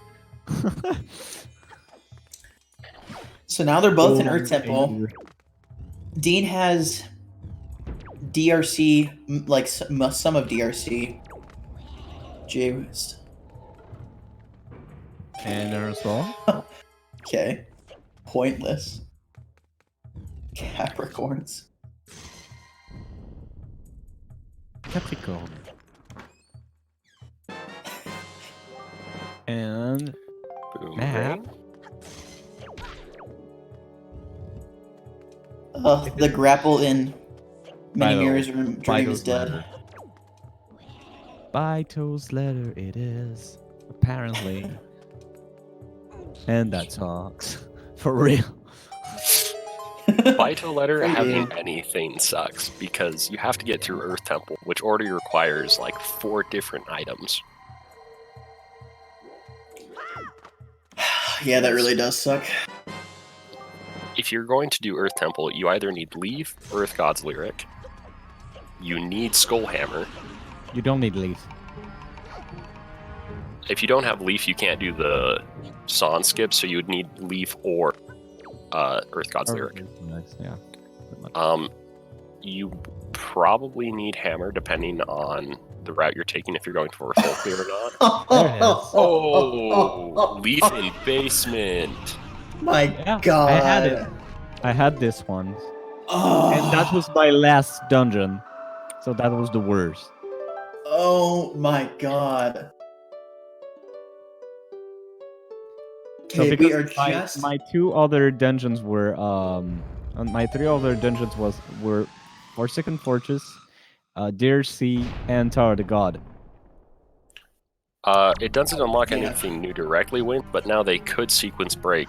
So now they're both in Earth Temple. Dean has DRC, like some of DRC. Jwiste. And there as well. Okay. Pointless. Capricorns. Capricorn. And map. The grapple in Many Bito. Mirrors Dream is Bito's dead. letter. Bito's letter it is, apparently. And that talks. For real. Bito letter having anything sucks because you have to get through Earth Temple, which already requires like 4 different items. Yeah, that really does suck. If you're going to do Earth Temple, you either need Leaf, Earth God's Lyric. You need Skullhammer. You don't need leaf. If you don't have Leaf, you can't do the Son skip, so you would need Leaf or Earth God's Lyric. Nice, yeah. You probably need Hammer, depending on the route you're taking, if you're going for a full clear or not. There it is. Oh, Leaf in basement. My Yeah, God. I had it. I had this one. Oh. And that was my last dungeon. So that was the worst. Oh my God. So Okay, we because are just. my 2 other dungeons were my 3 other dungeons were Forsaken Fortress, Dear Sea, and Tower of the God. It doesn't unlock anything new directly, Wint, but now they could sequence break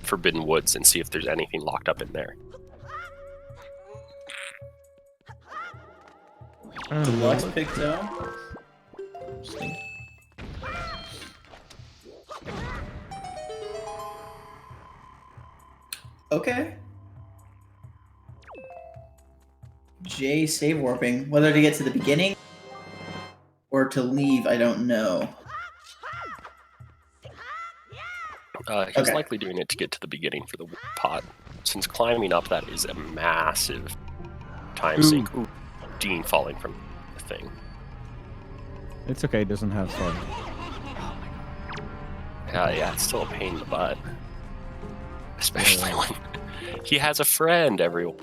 Forbidden Woods and see if there's anything locked up in there. Deluxe picked up. Okay. J save warping. Whether to get to the beginning or to leave, I don't know. He's Okay. likely doing it to get to the beginning for the pod, since climbing up that is a massive time sink. Ooh, Dean falling from the thing. It's okay, it doesn't have sword. Yeah, it's still a pain in the butt. Especially when he has a friend, everyone.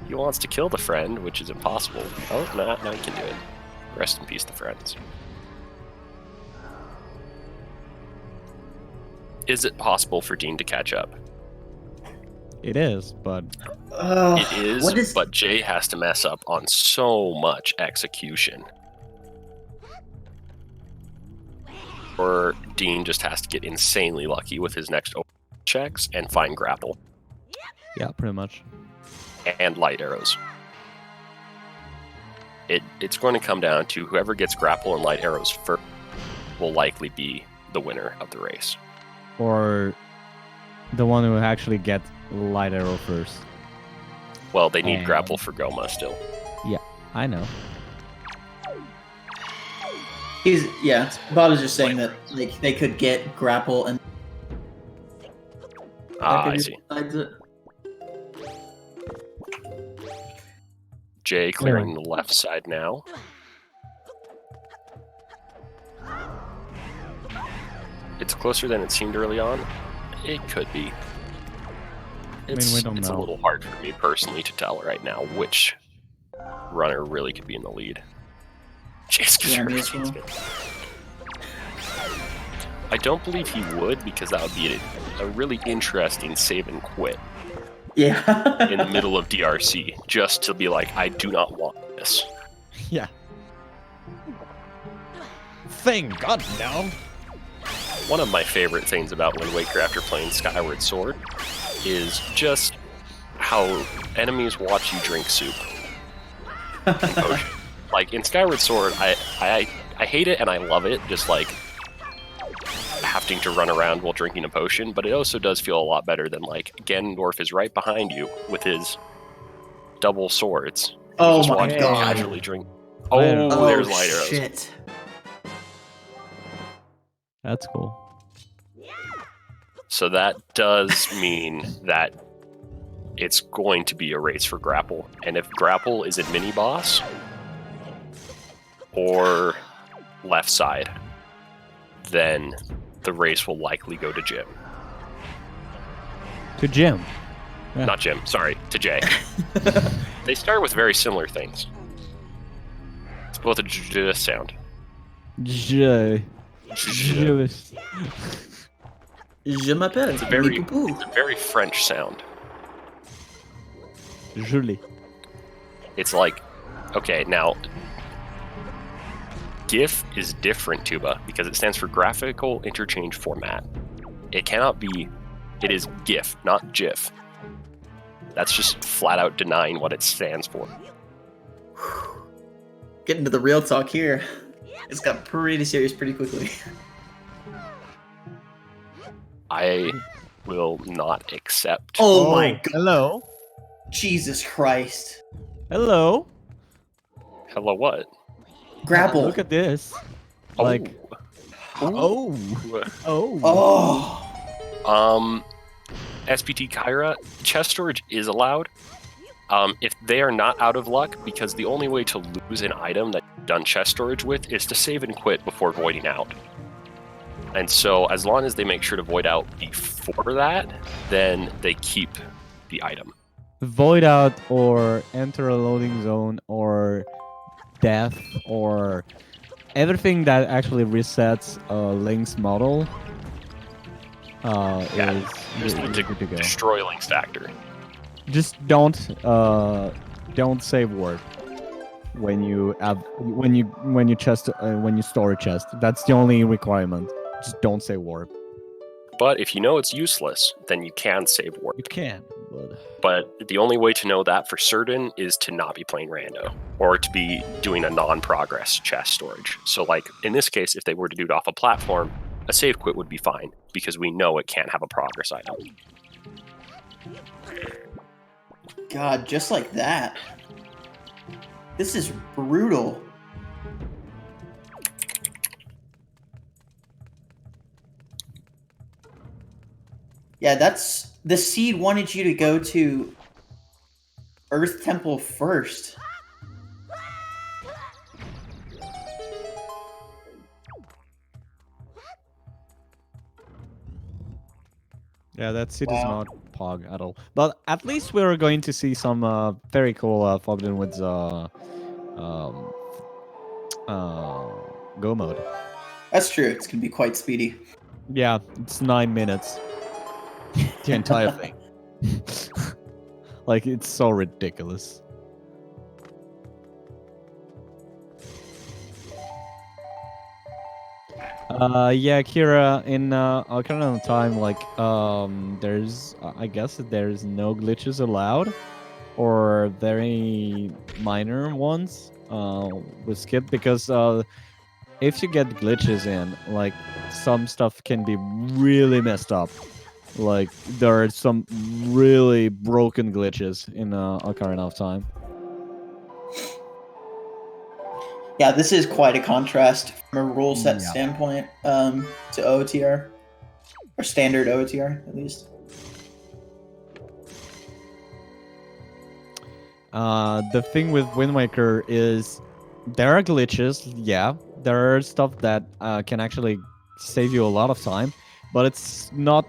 He wants to kill the friend, which is impossible. Oh, no, now he can do it. Rest in peace, the friends. Is it possible for Dean to catch up? It is, but It is, but Jay has to mess up on so much execution. Or Dean just has to get insanely lucky with his next checks and find grapple. yeah, pretty much. And light arrows. It's going to come down to whoever gets grapple and light arrows first will likely be the winner of the race. Or the one who actually gets light arrow first. Well, they need grapple for Goma still. Yeah, I know. Bob was just saying that like they could get grapple and. I see. Jay clearing the left side now. It's closer than it seemed early on. It could be. It's, we don't it's know. a little hard for me personally to tell right now which runner really could be in the lead. Jay's I don't believe he would, because that would be a really interesting save and quit. Yeah. In the middle of DRC, just to be like, I do not want this. Yeah. Thank God, no. One of my favorite things about Wind Waker after playing Skyward Sword is just how enemies watch you drink soup. Like in Skyward Sword, I hate it and I love it, just like having to run around while drinking a potion, but it also does feel a lot better than like Ganondorf is right behind you with his double swords. Oh my God! Casually drink. Oh, there's light arrows. Shit. That's cool. So that does mean that it's going to be a race for grapple, and if grapple is a mini boss or left side, then the race will likely go to Jim. To Jim. Yeah. Not Jim, sorry, to Jay. They start with very similar things. It's both a jwiste sound. J. Jwiste. Je m'appelle. It's a very French sound. Julie. It's like, okay, now GIF is different, Tuba, because it stands for Graphical Interchange Format. It cannot be, it is GIF, not GIF. That's just flat out denying what it stands for. Getting to the real talk here. It's got pretty serious pretty quickly. I will not accept. Oh my God. Hello. Jesus Christ. Hello. Hello, what? Grapple. Look at this. Oh. Like. Oh. SPT Kyra, chest storage is allowed. If they are not out of luck, because the only way to lose an item that you've done chest storage with is to save and quit before voiding out. And so as long as they make sure to void out before that, then they keep the item. Void out or enter a loading zone or death or everything that actually resets Link's model is just need to good to go. Destroy Link's actor. Just don't save warp when you store a chest. That's the only requirement. Just don't save warp. But if you know it's useless, then you can save warp. You can, but the only way to know that for certain is to not be playing rando, or to be doing a non-progress chest storage. So like in this case, if they were to do it off a platform, a save quit would be fine, because we know it can't have a progress item. God, just like that. This is brutal. Yeah, that's... The seed wanted you to go to Earth Temple first. Yeah, that seed is not Pog at all. But at least we're going to see some very cool Forbidden Woods go mode. That's true. It's going to be quite speedy. Yeah, it's 9 minutes. The entire thing. Like, it's so ridiculous. Yeah, Kira, in Ocarina of Time, like, there's, I guess there's no glitches allowed, or very minor ones with skip, because if you get glitches in, like, some stuff can be really messed up. Like, there are some really broken glitches in Ocarina of Time. Yeah, this is quite a contrast from a rule set Yeah. standpoint to OTR. Or standard OTR, at least. The thing with Wind Waker is there are glitches, yeah. There are stuff that can actually save you a lot of time, but it's not...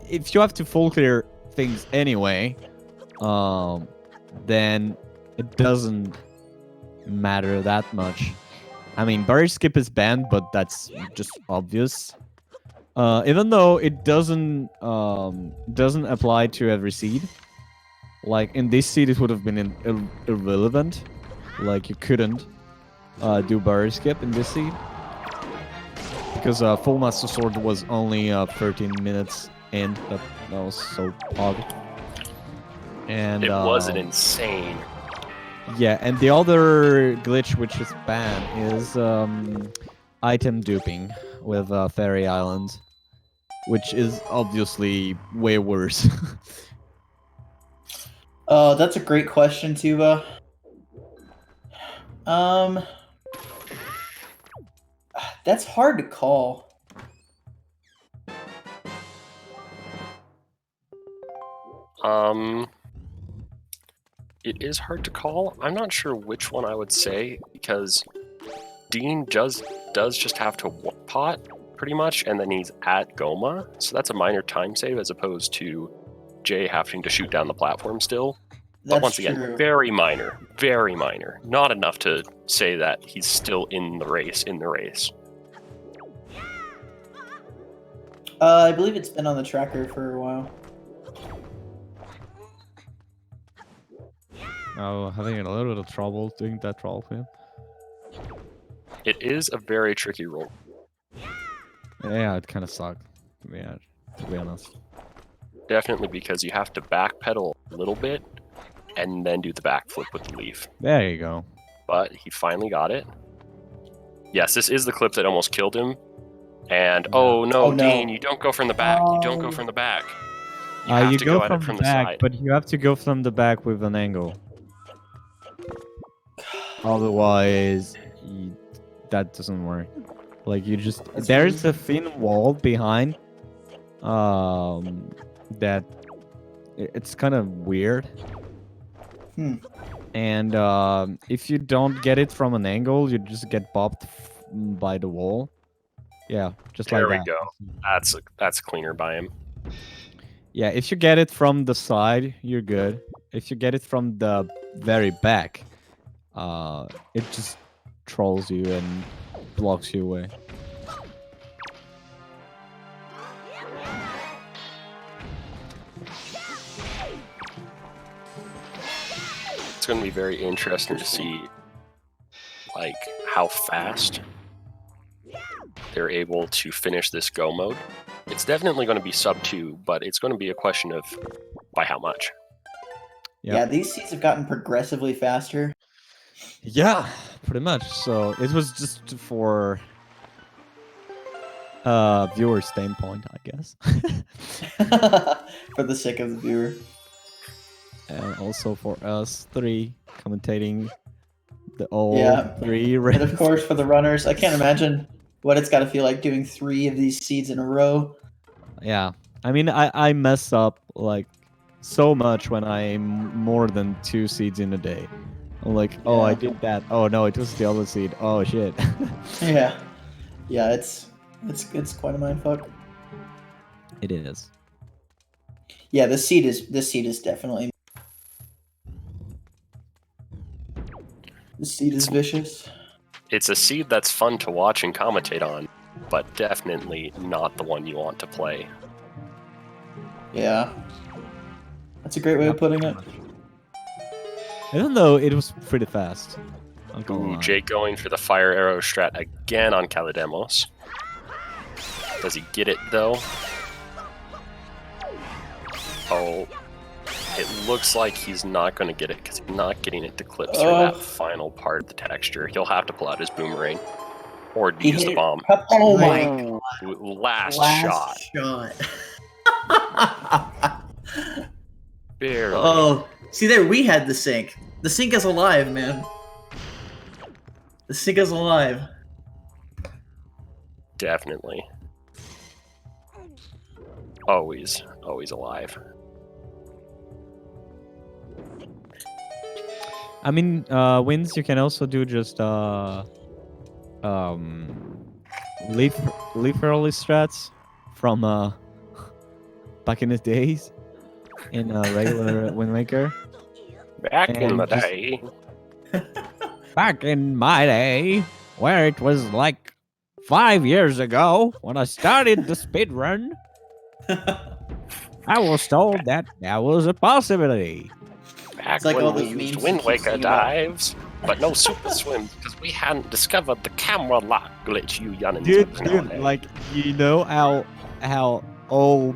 if you have to full clear things anyway, then it doesn't matter that much. I mean, barrier skip is banned, but that's just obvious. Even though it doesn't apply to every seed. Like in this seed, it would have been irrelevant. Like you couldn't do barrier skip in this seed because Full Master Sword was only 13 minutes in. That was so odd. And It wasn't insane. Yeah, and the other glitch which is banned is item duping with Fairy Island, which is obviously way worse. That's a great question, Tuba. That's hard to call. It is hard to call. I'm not sure which one I would say because Dean does just have to one pot pretty much, and then he's at Goma, so that's a minor time save as opposed to Jay having to shoot down the platform still. That's But once again, true. very minor, very minor. Not enough to say that he's still in the race. I believe it's been on the tracker for a while. Oh, having a little bit of trouble doing that troll for him. It is a very tricky role. Yeah, it kind of sucked. Yeah, to be honest. Definitely because you have to backpedal a little bit and then do the backflip with the leaf. There you go. But he finally got it. Yes, this is the clip that almost killed him. And oh no, Oh, no. Dean, you don't go from the back. You don't go Oh. from the back. You have You to go go at it from the back, side. but you have to go from the back with an angle. Otherwise, that doesn't work. Like you just there's a thin wall behind. That it's kind of weird. And if you don't get it from an angle, you just get bopped by the wall. Yeah, just There like we that. go. That's cleaner by him. Yeah, if you get it from the side, you're good. If you get it from the very back, it just trolls you and blocks you away. It's going to be very interesting to see, like, how fast they're able to finish this go mode. It's definitely going to be sub 2, but it's going to be a question of by how much. Yeah, these seeds have gotten progressively faster. Yeah, pretty much. So it was just for viewer standpoint, I guess. For the sake of the viewer. And also for us three commentating the all three And races. of course for the runners. I can't imagine what it's got to feel like doing 3 of these seeds in a row. Yeah, I mean, I mess up like so much when I'm more than 2 seeds in a day. I'm like, oh, I did that. Oh no, it was the other seed. Oh shit. Yeah, it's quite a mindfuck. It is. Yeah, this seed is definitely. This seed is vicious. It's a seed that's fun to watch and commentate on, but definitely not the one you want to play. Yeah, that's a great way of putting it. Even though it was pretty fast. Ooh, Jake going for the fire arrow strat again on Calidemos. Does he get it though? Oh, it looks like he's not going to get it because he's not getting it to clip through that final part of the texture. He'll have to pull out his boomerang or use the bomb. Oh my god! Last shot. Barely. Oh, see there, we had the sync. The sync is alive, man. The Sniga's alive. Definitely. Always alive. I mean, wins you can also do just leaf early strats from back in the days in a regular Wind Waker. Back in the And just- day. Back in my day, where it was like 5 years ago when I started the speed run, I was told that was a possibility. Back It's like when all we those used memes Wind you keep Waker seeing about- dives, but no super swims because we hadn't discovered the camera lock glitch, you youngins. Dude, like you know how old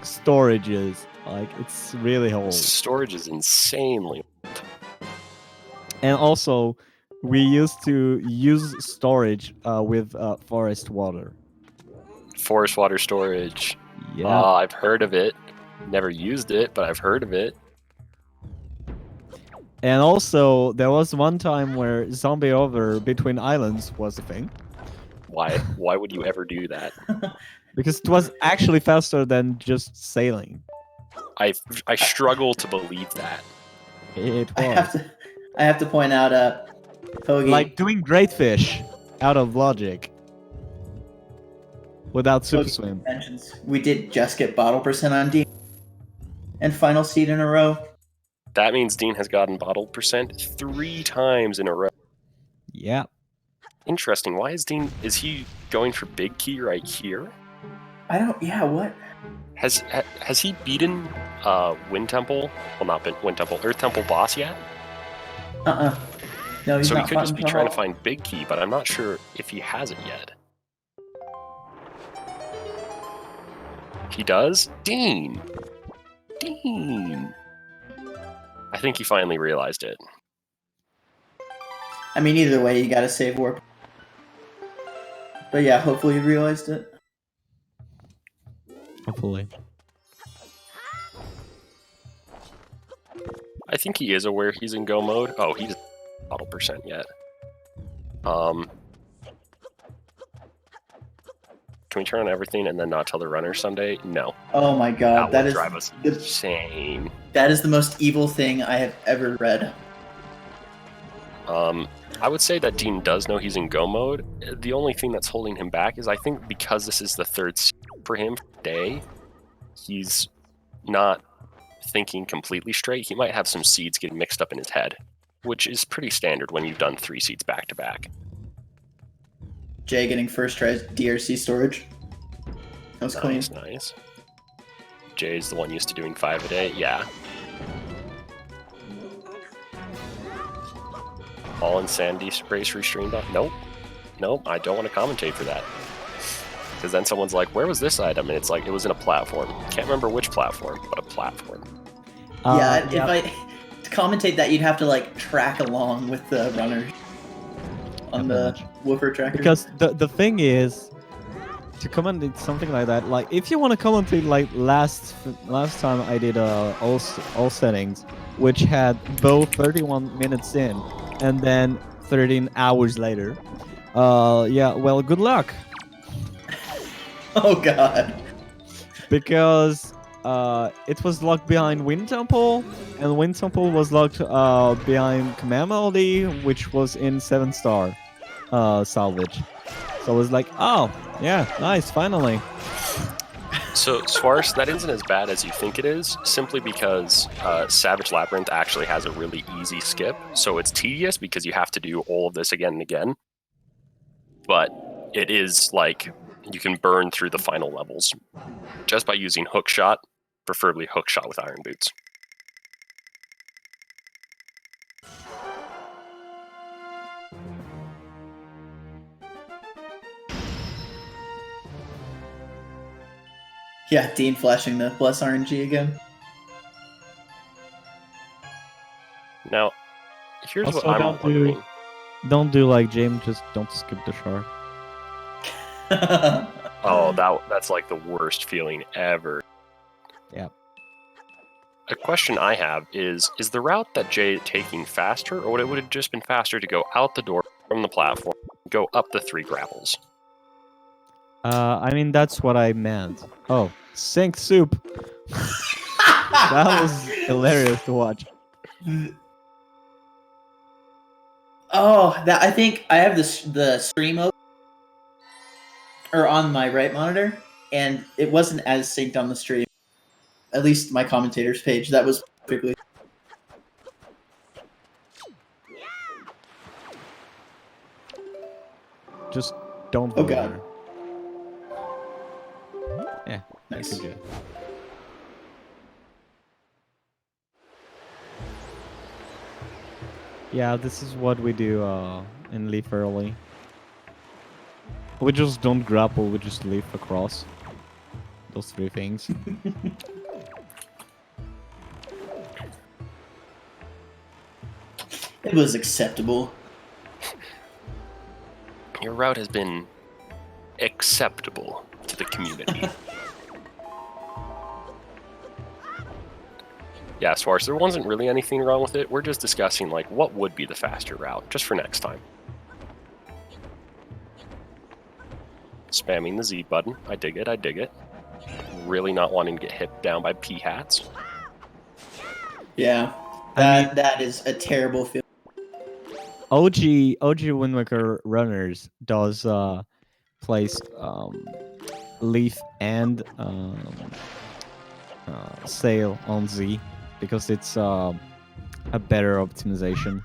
storage is. Like it's really old. Storage is insanely. And also, we used to use storage with forest water. Forest water storage. Yeah. I've heard of it. Never used it, but I've heard of it. And also, there was one time where zombie over between islands was a thing. Why? Why would you ever do that? Because it was actually faster than just sailing. I struggle to believe that. It I was. have to point out, Hoagie. Like doing great fish out of logic. Without super Hoagie swim. mentions we did just get bottle percent on Dean. And final seed in a row. That means Dean has gotten bottle percent 3 times in a row. Yeah. Interesting. Why is Dean? Is he going for big key right here? Yeah, what? Has he beaten Wind Temple? Well, not been Wind Temple, Earth Temple boss yet? No, he's So he not could just be trying to find. find big key, but I'm not sure if he has it yet. He does? Dean! I think he finally realized it. I mean, either way, you gotta save warp. But yeah, hopefully you realized it. Hopefully. I think he is aware he's in go mode. Oh, he's bottle percent yet. Can we turn on everything and then not tell the runner someday? No. Oh my god, That that would is drive us the- insane. that is the most evil thing I have ever read. I would say that Dean does know he's in go mode. The only thing that's holding him back is I think because this is the third for him day, he's not thinking completely straight. He might have some seeds getting mixed up in his head, which is pretty standard when you've done 3 seeds back to back. Jay getting first try DRC storage. That was clean. Nice. Jay's the one used to doing 5 a day. Yeah. All in Sandy race restreamed up? Nope, I don't want to commentate for that. Because then someone's like, where was this item? And it's like, it was in a platform. Can't remember which platform, but a platform. Yeah, if I to commentate that, you'd have to like track along with the runner on the woofer tracker. Because the thing is, to commentate something like that, like if you want to commentate like last time I did all settings, which had both 31 minutes in and then 13 hours later. Yeah, well, good luck. Oh god. Because it was locked behind Wind Temple, and Wind Temple was locked behind Command Melody, which was in 7-star salvage. So I was like, oh, yeah, nice, finally. So, Swarsh, that isn't as bad as you think it is, simply because Savage Labyrinth actually has a really easy skip. So it's tedious because you have to do all of this again and again. But it is like you can burn through the final levels just by using hook shot, preferably hook shot with iron boots. Yeah, Dean flashing the plus RNG again. Now, here's Also, what I'm wondering. Don't do like James, just don't skip the shard. Oh, that's like the worst feeling ever. Yeah. a question I have is the route that Jay taking faster, or would it have just been faster to go out the door from the platform, go up the 3 grapples? I mean, that's what I meant. Oh, sink soup. That was hilarious to watch. Oh, that I think I have the stream open or on my right monitor, and it wasn't as synced on the stream. At least my commentators page. That was perfectly. Just don't. Oh god. Yeah, Nice. good. Yeah, this is what we do in Leaf Early. We just don't grapple, we just leaf across. Those 3 things. It was acceptable. Your route has been acceptable to the community. Yeah, as far as there wasn't really anything wrong with it, we're just discussing like what would be the faster route, just for next time. Spamming the Z button. I dig it, I dig it. Really not wanting to get hit down by P-hats. Yeah. That is a terrible feeling. OG Wind Waker runners does place leaf and sail on Z because it's a better optimization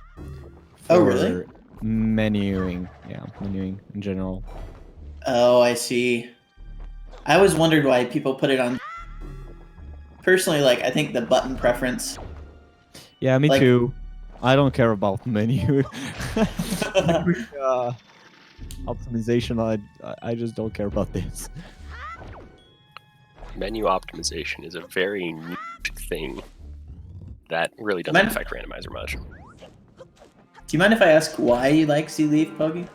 for Oh, really? menuing. Yeah, menuing in general. Oh, I see. I always wondered why people put it on. Personally, like, I think the button preference. Yeah, me Like- too. I don't care about menu. Optimization, I just don't care about this. Menu optimization is a very neat thing that really doesn't Mind- affect Randomizer much. Do you mind if I ask why you like Z Leaf, Poggy?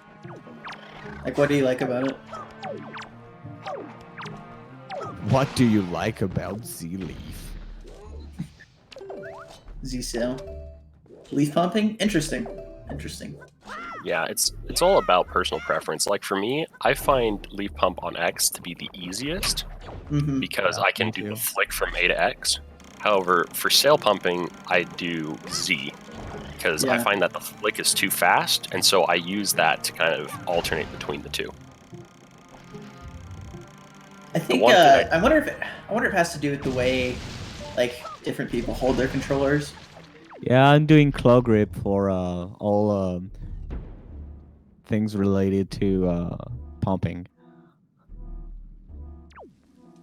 Like, what do you like about it? What do you like about Z-Leaf? Z Sail. Leaf pumping? Interesting. Interesting. Yeah, it's all about personal preference. Like for me, I find leaf pump on X to be the easiest Mm-hmm. because Yeah, I can me do too. the flick from A to X. However, for sail pumping, I do Z because I Yeah. find that the flick is too fast, and so I use that to kind of alternate between the two. I think one thing I wonder if it has to do with the way like different people hold their controllers. Yeah, I'm doing claw grip for all things related to pumping.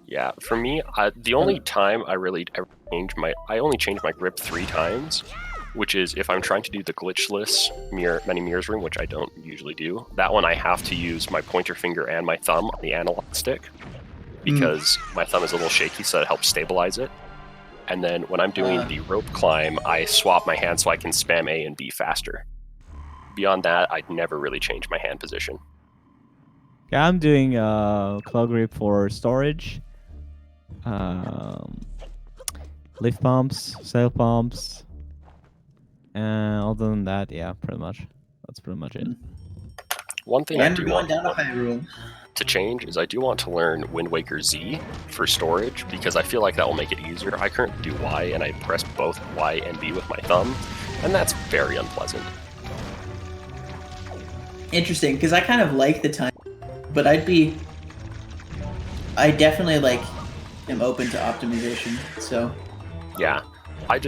Yeah, for me, the only time I really ever I only change my grip 3 times, which is if I'm trying to do the glitchless many mirrors room, which I don't usually do. That one I have to use my pointer finger and my thumb on the analog stick because my thumb is a little shaky, so that helps stabilize it. And then when I'm doing the rope climb, I swap my hand so I can spam A and B faster. Beyond that, I'd never really change my hand position. Yeah, I'm doing claw grip for storage, lift pumps, sail pumps, and other than that, yeah, pretty much. That's pretty much it. One thing I And do we're want going down to Hyrule. to change is I do want to learn Wind Waker Z for storage because I feel like that will make it easier. I currently do Y and I press both Y and B with my thumb, and that's very unpleasant. Interesting, because I kind of like the time, but I definitely like am open to optimization. So Yeah, I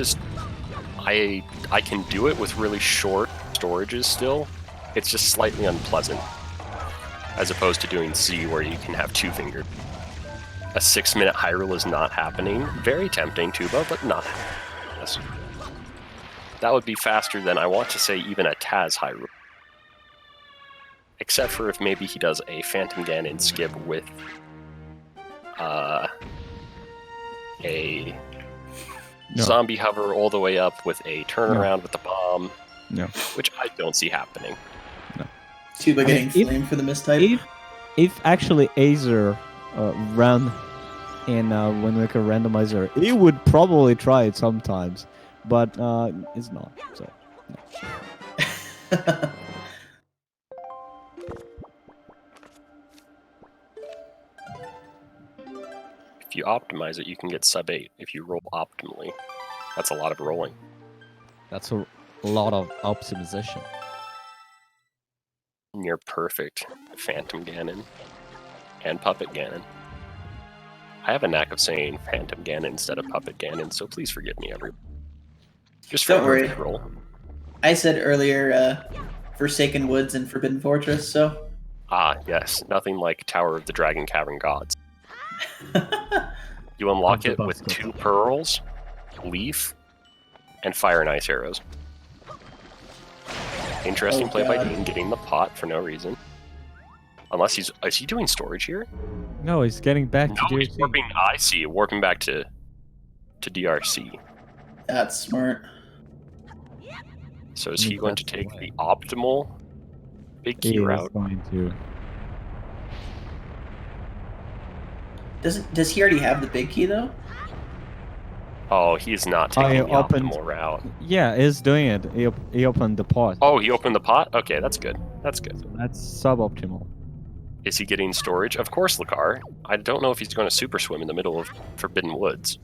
can do it with really short storages still. It's just slightly unpleasant, as opposed to doing C where you can have 2 fingers. A 6-minute Hyrule is not happening. Very tempting, Tuba, but not happening. Yes. That would be faster than I want to say even a Taz Hyrule. Except for if maybe he does a Phantom Ganon skip with a No. zombie hover all the way up with a turnaround with the bomb, No. which I don't see happening. Tuba getting if- flamed for the mistype. If actually Azer ran in Wind Waker Randomizer. It would probably try it sometimes, but it's not. So. No. If you optimize it, you can get sub 8 if you roll optimally. That's a lot of rolling. That's a lot of optimization. Near perfect Phantom Ganon and Puppet Ganon. I have a knack of saying Phantom Ganon instead of Puppet Ganon, so please forgive me, everyone. Just for Don't a worry. perfect roll. I said earlier, Forsaken Woods and Forbidden Fortress, so. Ah, yes. Nothing like Tower of the Dragon Cavern Gods. You unlock it with 2 pearls, leaf, and fire and ice arrows. Interesting play by Dean, getting the pot for no reason. Unless is he doing storage here? No, he's getting back to No, he's DRC. warping. I see, warping back to DRC. That's smart. So is he going to take the optimal big key He is route? going to. Does he already have the big key though? Oh, he's not taking the optimal route. Yeah, he's doing it. He opened the pot. Oh, he opened the pot? Okay, that's good. That's good. That's suboptimal. Is he getting storage? Of course, Lakar. I don't know if he's going to super swim in the middle of Forbidden Woods.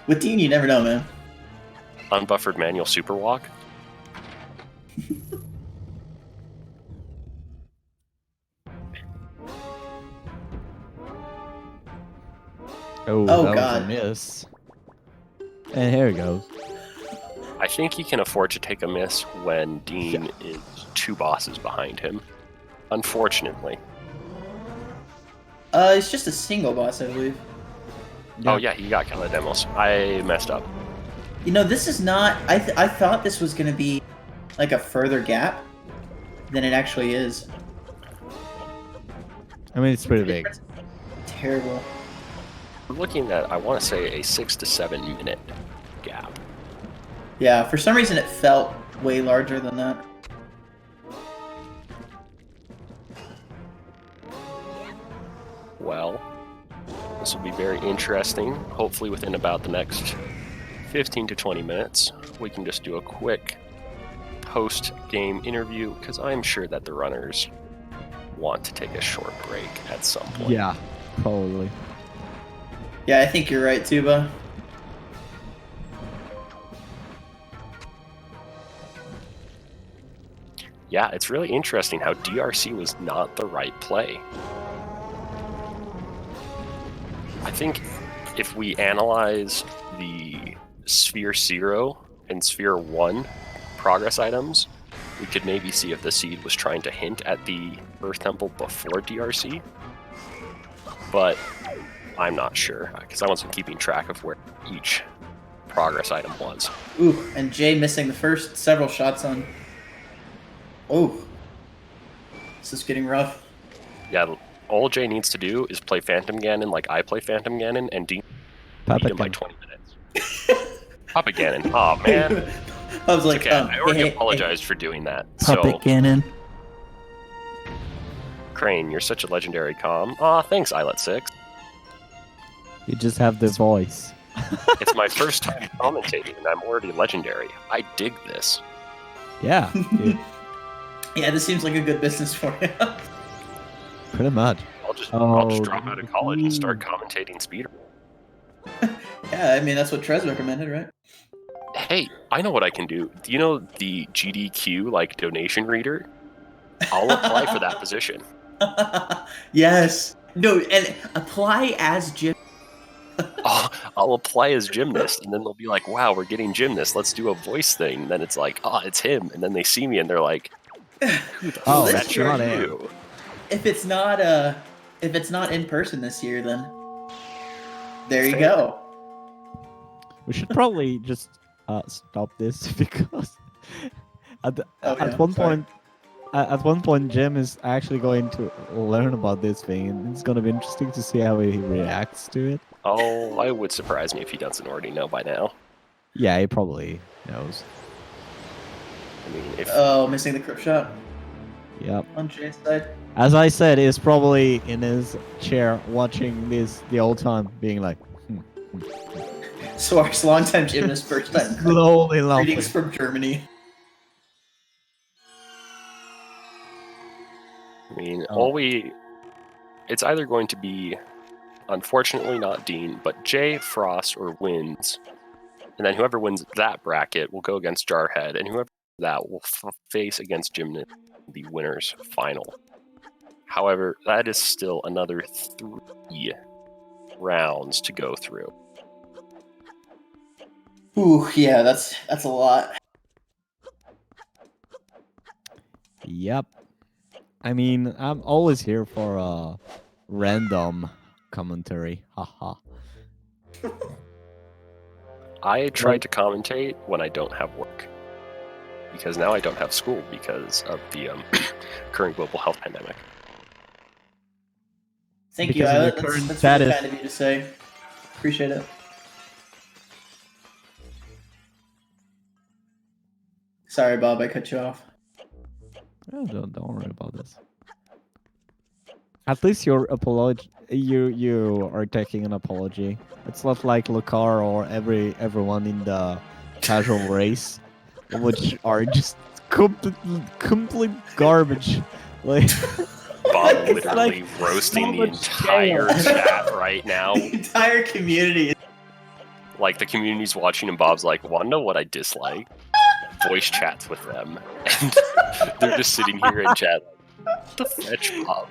With Dean, you never know, man. Unbuffered manual super walk? Oh, that God. was a miss. And here it goes. I think he can afford to take a miss when Dean is 2 bosses behind him. Unfortunately. It's just a single boss, I believe. Oh yeah, he got Calademos. I messed up. You know, this is not. I thought this was gonna be like a further gap than it actually is. I mean, it's pretty big. Terrible. We're looking at, I want to say, a 6 to 7 minute gap. Yeah, for some reason it felt way larger than that. Well, this will be very interesting. Hopefully within about the next 15 to 20 minutes, we can just do a quick post-game interview, because I'm sure that the runners want to take a short break at some point. Yeah, probably. Yeah, I think you're right, Tuba. Yeah, it's really interesting how DRC was not the right play. I think if we analyze the Sphere 0 and Sphere 1 progress items, we could maybe see if the seed was trying to hint at the Earth Temple before DRC. But I'm not sure, because I wasn't keeping track of where each progress item was. Ooh, and Jay missing the first several shots on. Oh, this is getting rough. Yeah, all Jay needs to do is play Phantom Ganon like I play Phantom Ganon, and beat him by 20 minutes. Papa Ganon. Oh, man. I was like, okay, I already apologized for doing that. Puppet Ganon. Crane, you're such a legendary comm. Aw, thanks, Islet6. You just have the voice. It's my first time commentating, and I'm already legendary. I dig this. Yeah, dude, Yeah, this seems like a good business for you. pretty much. I'll just drop out of college and start commentating speed. Yeah, I mean, that's what Trez recommended, right? Hey, I know what I can do. Do you know the GDQ, like, donation reader? I'll apply for that position. Yes. No, and apply as Jim. I'll apply as gymnast, and then they'll be like, wow, we're getting gymnast. Let's do a voice thing. And then it's like, it's him. And then they see me, and they're like, who the Oh, fuck that's are not you? If it's not in person this year, then there you Fair. go. We should probably just stop this because at one point Jim is actually going to learn about this thing, and it's going to be interesting to see how he reacts to it. Oh, it would surprise me if he doesn't already know by now. Yeah, he probably knows. I mean, if Oh, missing the crypt shot. Yep. On Jay's side. As I said, he's probably in his chair watching this the whole time, being like, Swark's longtime gymnast, first time. slowly laughing. Greetings from Germany. I mean, it's either going to be, unfortunately not Dean, but Jay, Frost, or wins. And then whoever wins that bracket will go against Jarhead, and whoever that will face against Gymnast in the winner's final. However, that is still another 3 rounds to go through. Ooh, yeah, that's a lot. Yep. I mean, I'm always here for random commentary. Haha. I try to commentate when I don't have work. Because now I don't have school because of the current global health pandemic. Thank you, Because of Islet. the That's current really status. kind of you to say. Appreciate it. Sorry, Bob, I cut you off. Oh, don't worry about this. At least your apology, you are taking an apology. It's not like Lucar or everyone in the casual race, which are just complete garbage. Like Bob It's literally like roasting so the much entire chaos. chat right now. The entire community. Like, the community's watching and Bob's like, wanna know what I dislike? Voice chats with them. And they're just sitting here in chat like, the fetch, Bob.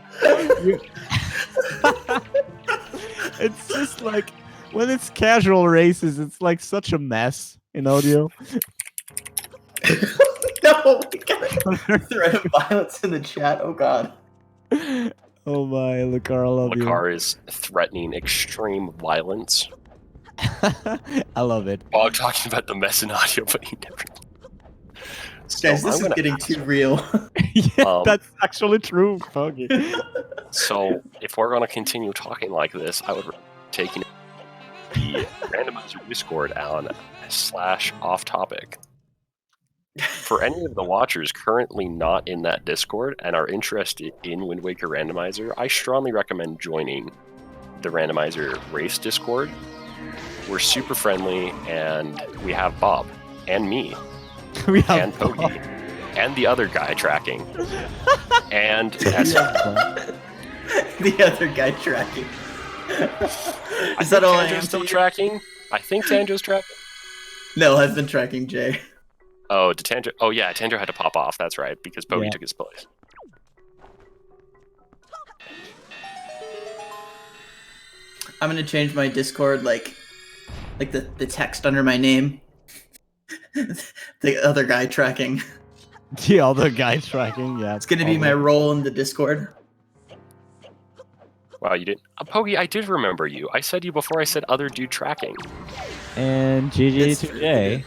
It's just like when it's casual races, it's like such a mess in audio. No, we got a threat of violence in the chat. Oh god. Oh my, Lucar, I love Lakar is threatening extreme violence. you. I love it. Bob talking about the mess in audio, but he never. So Guys, this I'm is gonna getting ask- too real. Yeah, that's actually true. Foggy. So if we're gonna continue talking like this, I would take the Randomizer Discord on /off topic. For any of the watchers currently not in that Discord and are interested in Wind Waker Randomizer, I strongly recommend joining the Randomizer Race Discord. We're super friendly, and we have Bob and me We have and Pogi and the other guy tracking and The other guy tracking. Is that all I am? Tanjo's still tracking? I think Tanjo's tracking. No, I've been tracking Jay. Oh, did Tanjo? Oh yeah, Tanjo had to pop off. That's right, because Pogi Yeah. took his place. I'm gonna change my Discord like the text under my name. The other guy tracking. the other guy tracking. Yeah, It's gonna be my role in the Discord. Wow, you didn't. Pogi, I did remember you. I said you before I said other dude tracking. And GG That's to true. Jay.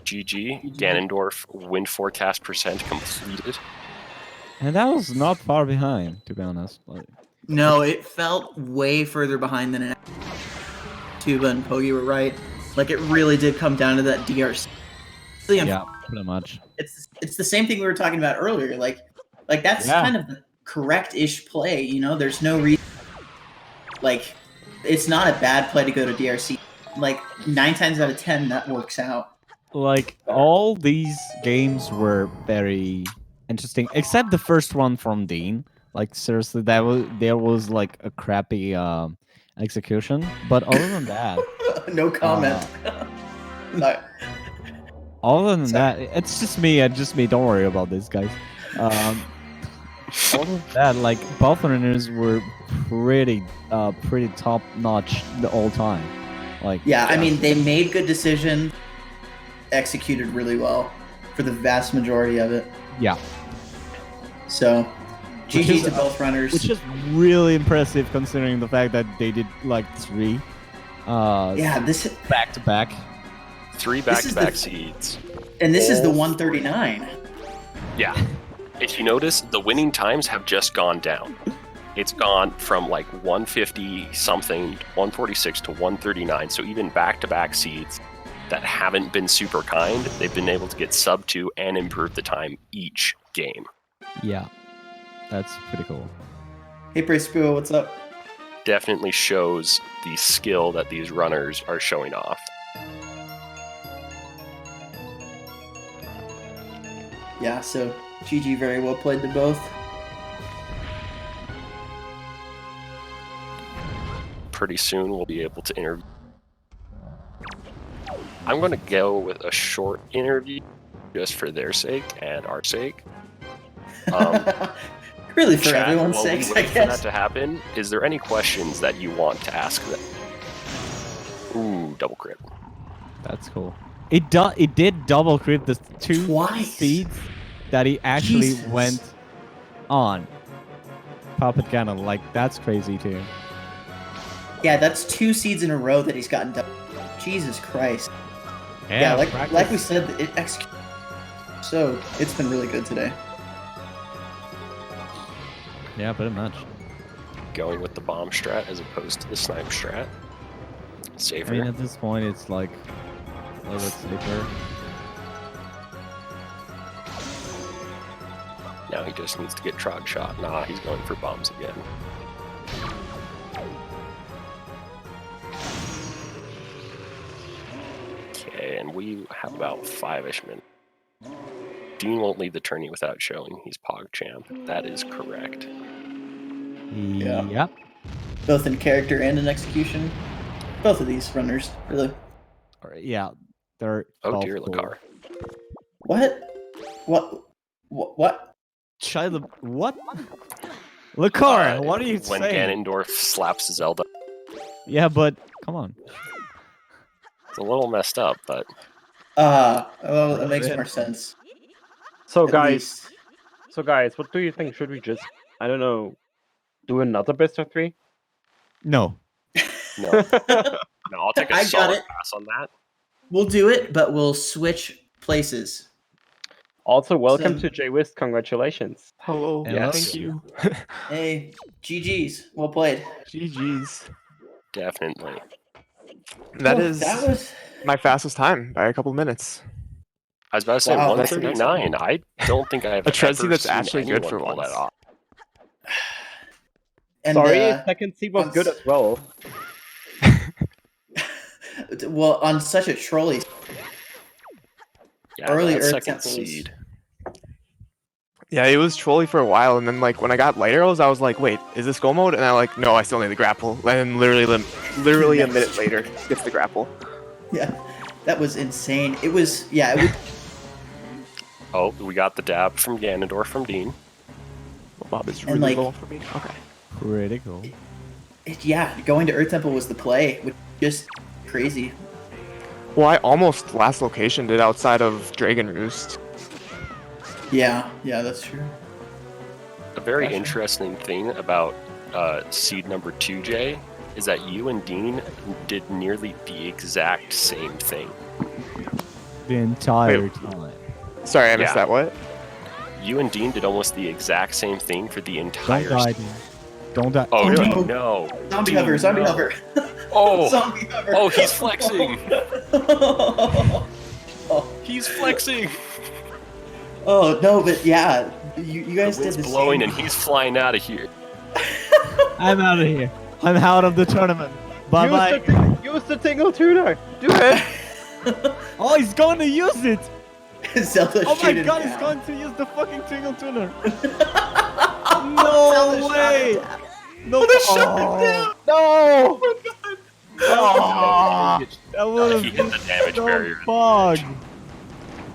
GG, Ganondorf, wind forecast percent completed. And that was not far behind, to be honest. Like, No, it felt way further behind than it. Tuba and Pogi were right. Like it really did come down to that DRC. yeah, pretty much. It's the same thing we were talking about earlier. Like that's Yeah. kind of the correct-ish play. You know, there's no reason. Like, it's not a bad play to go to DRC. Like 9 times out of 10, that works out. Like all these games were very interesting, except the first one from Dean. Like seriously, there was like a crappy execution. But other than that, No comment. No. other than Sorry. that, it's just me. Don't worry about this, guys. Other than that, like both runners were pretty top notch the whole time. Like Yeah, I mean, they made good decisions, executed really well for the vast majority of it. yeah, So, Which GG is- to both runners. which is really impressive considering the fact that they did like 3 yeah, this back to back. 3 This is back-to-back the- seeds. and this is the Oh. 139. Yeah. If you notice, the winning times have just gone down. It's gone from like 150 something, 146 to 139. So even back-to-back seeds that haven't been super kind, they've been able to get sub 2 and improve the time each game. Yeah, that's pretty cool. Hey, Brace Spoo, what's up? Definitely shows the skill that these runners are showing off. Yeah, so GG, very well played to both. Pretty soon we'll be able to interview. I'm going to go with a short interview just for their sake and our sake. Really, for Chat, everyone's while we sake, I wait for that guess. to happen, is there any questions that you want to ask them? Ooh, double crit. That's cool. It did double crit the two Twice. speeds that he actually Jesus. went on. Puppet Cannon, like that's crazy too. Yeah, that's 2 seeds in a row that he's gotten done. Jesus Christ. Yeah, like we said, it executes. So it's been really good today. Yeah, pretty much. Going with the bomb strat as opposed to the snipe strat. I Safer. mean, at this point, it's like a little bit safer. Now he just needs to get trod shot. Nah, he's going for bombs again. Okay, and we have about 5-ish minutes. Dean won't leave the tourney without showing he's PogChamp. That is correct. Yeah. Yep. Both in character and in execution. Both of these runners, really. Yeah, they're. Oh both dear, cool. Lakar. What? Child, what? Lakar, what are you When saying? Ganondorf slaps Zelda. Yeah, but come on. It's a little messed up, but Well, that makes more sense. So At guys, least. what do you think? Should we just, I don't know, do another best of 3? No. no. No, I'll take a I got solid it. pass on that. We'll do it, but we'll switch places. Also, welcome So- to jwiste. Congratulations. Hello. Hello. Thank you. Hey, GG's. Well played. GG's. Definitely. That Cool. is That was my fastest time by a couple minutes. I was about to say Wow, 139. I don't think I've A Trezzy ever that's seen actually good anyone for pull once. that off. and Sorry, second seed was on good s- as well. well on such a trolley. Yeah, Early that Earth second temples. seed. Yeah, it was trolly for a while, and then like when I got light arrows, I was like, "Wait, is this go mode?" And I'm like, "No, I still need the grapple." And then literally a minute later, gets the grapple. Yeah, that was insane. It was It was, Oh, we got the dab from Ganondorf from Dean. Well, Bob is And, really like- low for me. Okay. Pretty cool. going to Earth Temple was the play, which is just crazy. Well, I almost last location did outside of Dragon Roost. Yeah, that's true. A very Gotcha. interesting thing about seed number 2J is that you and Dean did nearly the exact same thing. The entire Wait. time. Sorry, I missed Yeah. that. What? You and Dean did almost the exact same thing for the Don't entire die, season. dude. Don't die. Oh, really? Dean, no. Zombie Dean, hover, zombie no. hover. Oh, Zombie hover. oh, he's flexing. oh, He's flexing. oh, no, but yeah, you guys The did wind's the blowing same. and he's flying out of here. I'm out of here. I'm out of the tournament. Bye bye. Use the tingle tuner. Do it. Oh, he's going to use it. Zelda Oh my shooting god, he's down. going to use the fucking tingle tuner. Zelda No shot way. him down. No. Shut No. Oh, That would He have hit the damage so barrier. fog.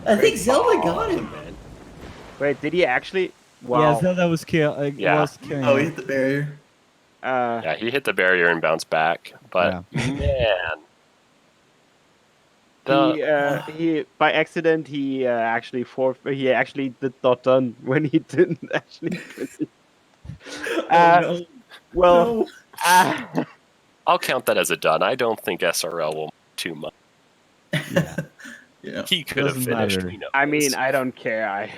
I think Zelda got him. Man. Wait, did he actually? Wow. Yeah, Zelda was killing. Yeah. Was killing. Oh, he hit the barrier. Yeah, he hit the barrier and bounced back. But man, he by accident he actually did not done when he didn't actually. Oh, Well, no. I'll count that as a done. I don't think SRL will too much. Yeah. He could have Doesn't finished. matter. We know I mean, this. I don't care.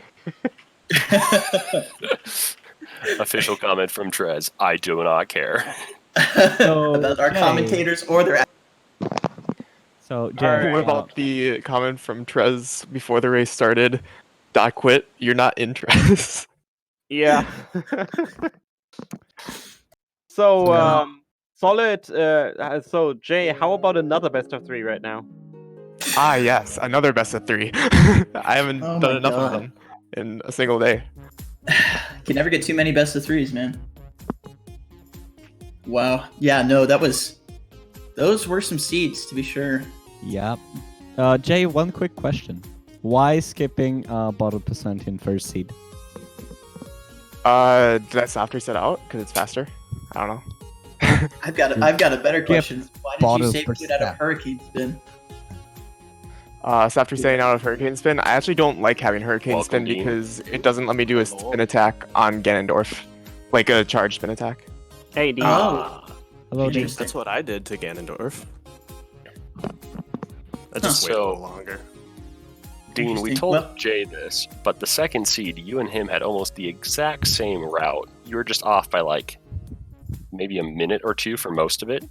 Official comment from Trez. I do not care. So, About our Jay. commentators or their. So, Jay, Alright. What about the comment from Trez before the race started? Dot quit. You're not in Trez. Yeah. So, solid. So, Jay, how about another best of 3 right now? Ah, yes, another best of 3. I haven't Oh done my enough of God. them in a single day. Can never get too many best of 3s, man. Wow. Yeah, no, those were some seeds, to be sure. Yeah. Jay, one quick question. Why skipping bottle percent in first seed? Did that soft reset out? Because it's faster? I don't know. I've got a better question. Why did you bottles save per it out of step. Hurricane Spin? So after setting out of Hurricane Spin, I actually don't like having Hurricane Welcome, Spin Dean. because it doesn't let me do a spin attack on Ganondorf. Like a charged spin attack. Hey, Dean. Oh. Hello, Dean. Interesting. That's what I did to Ganondorf. I Huh. just waited a So- little longer. Dean, we Interesting. told Well- Jay this, but the second seed, you and him had almost the exact same route. You were just off by like maybe a minute or two for most of it.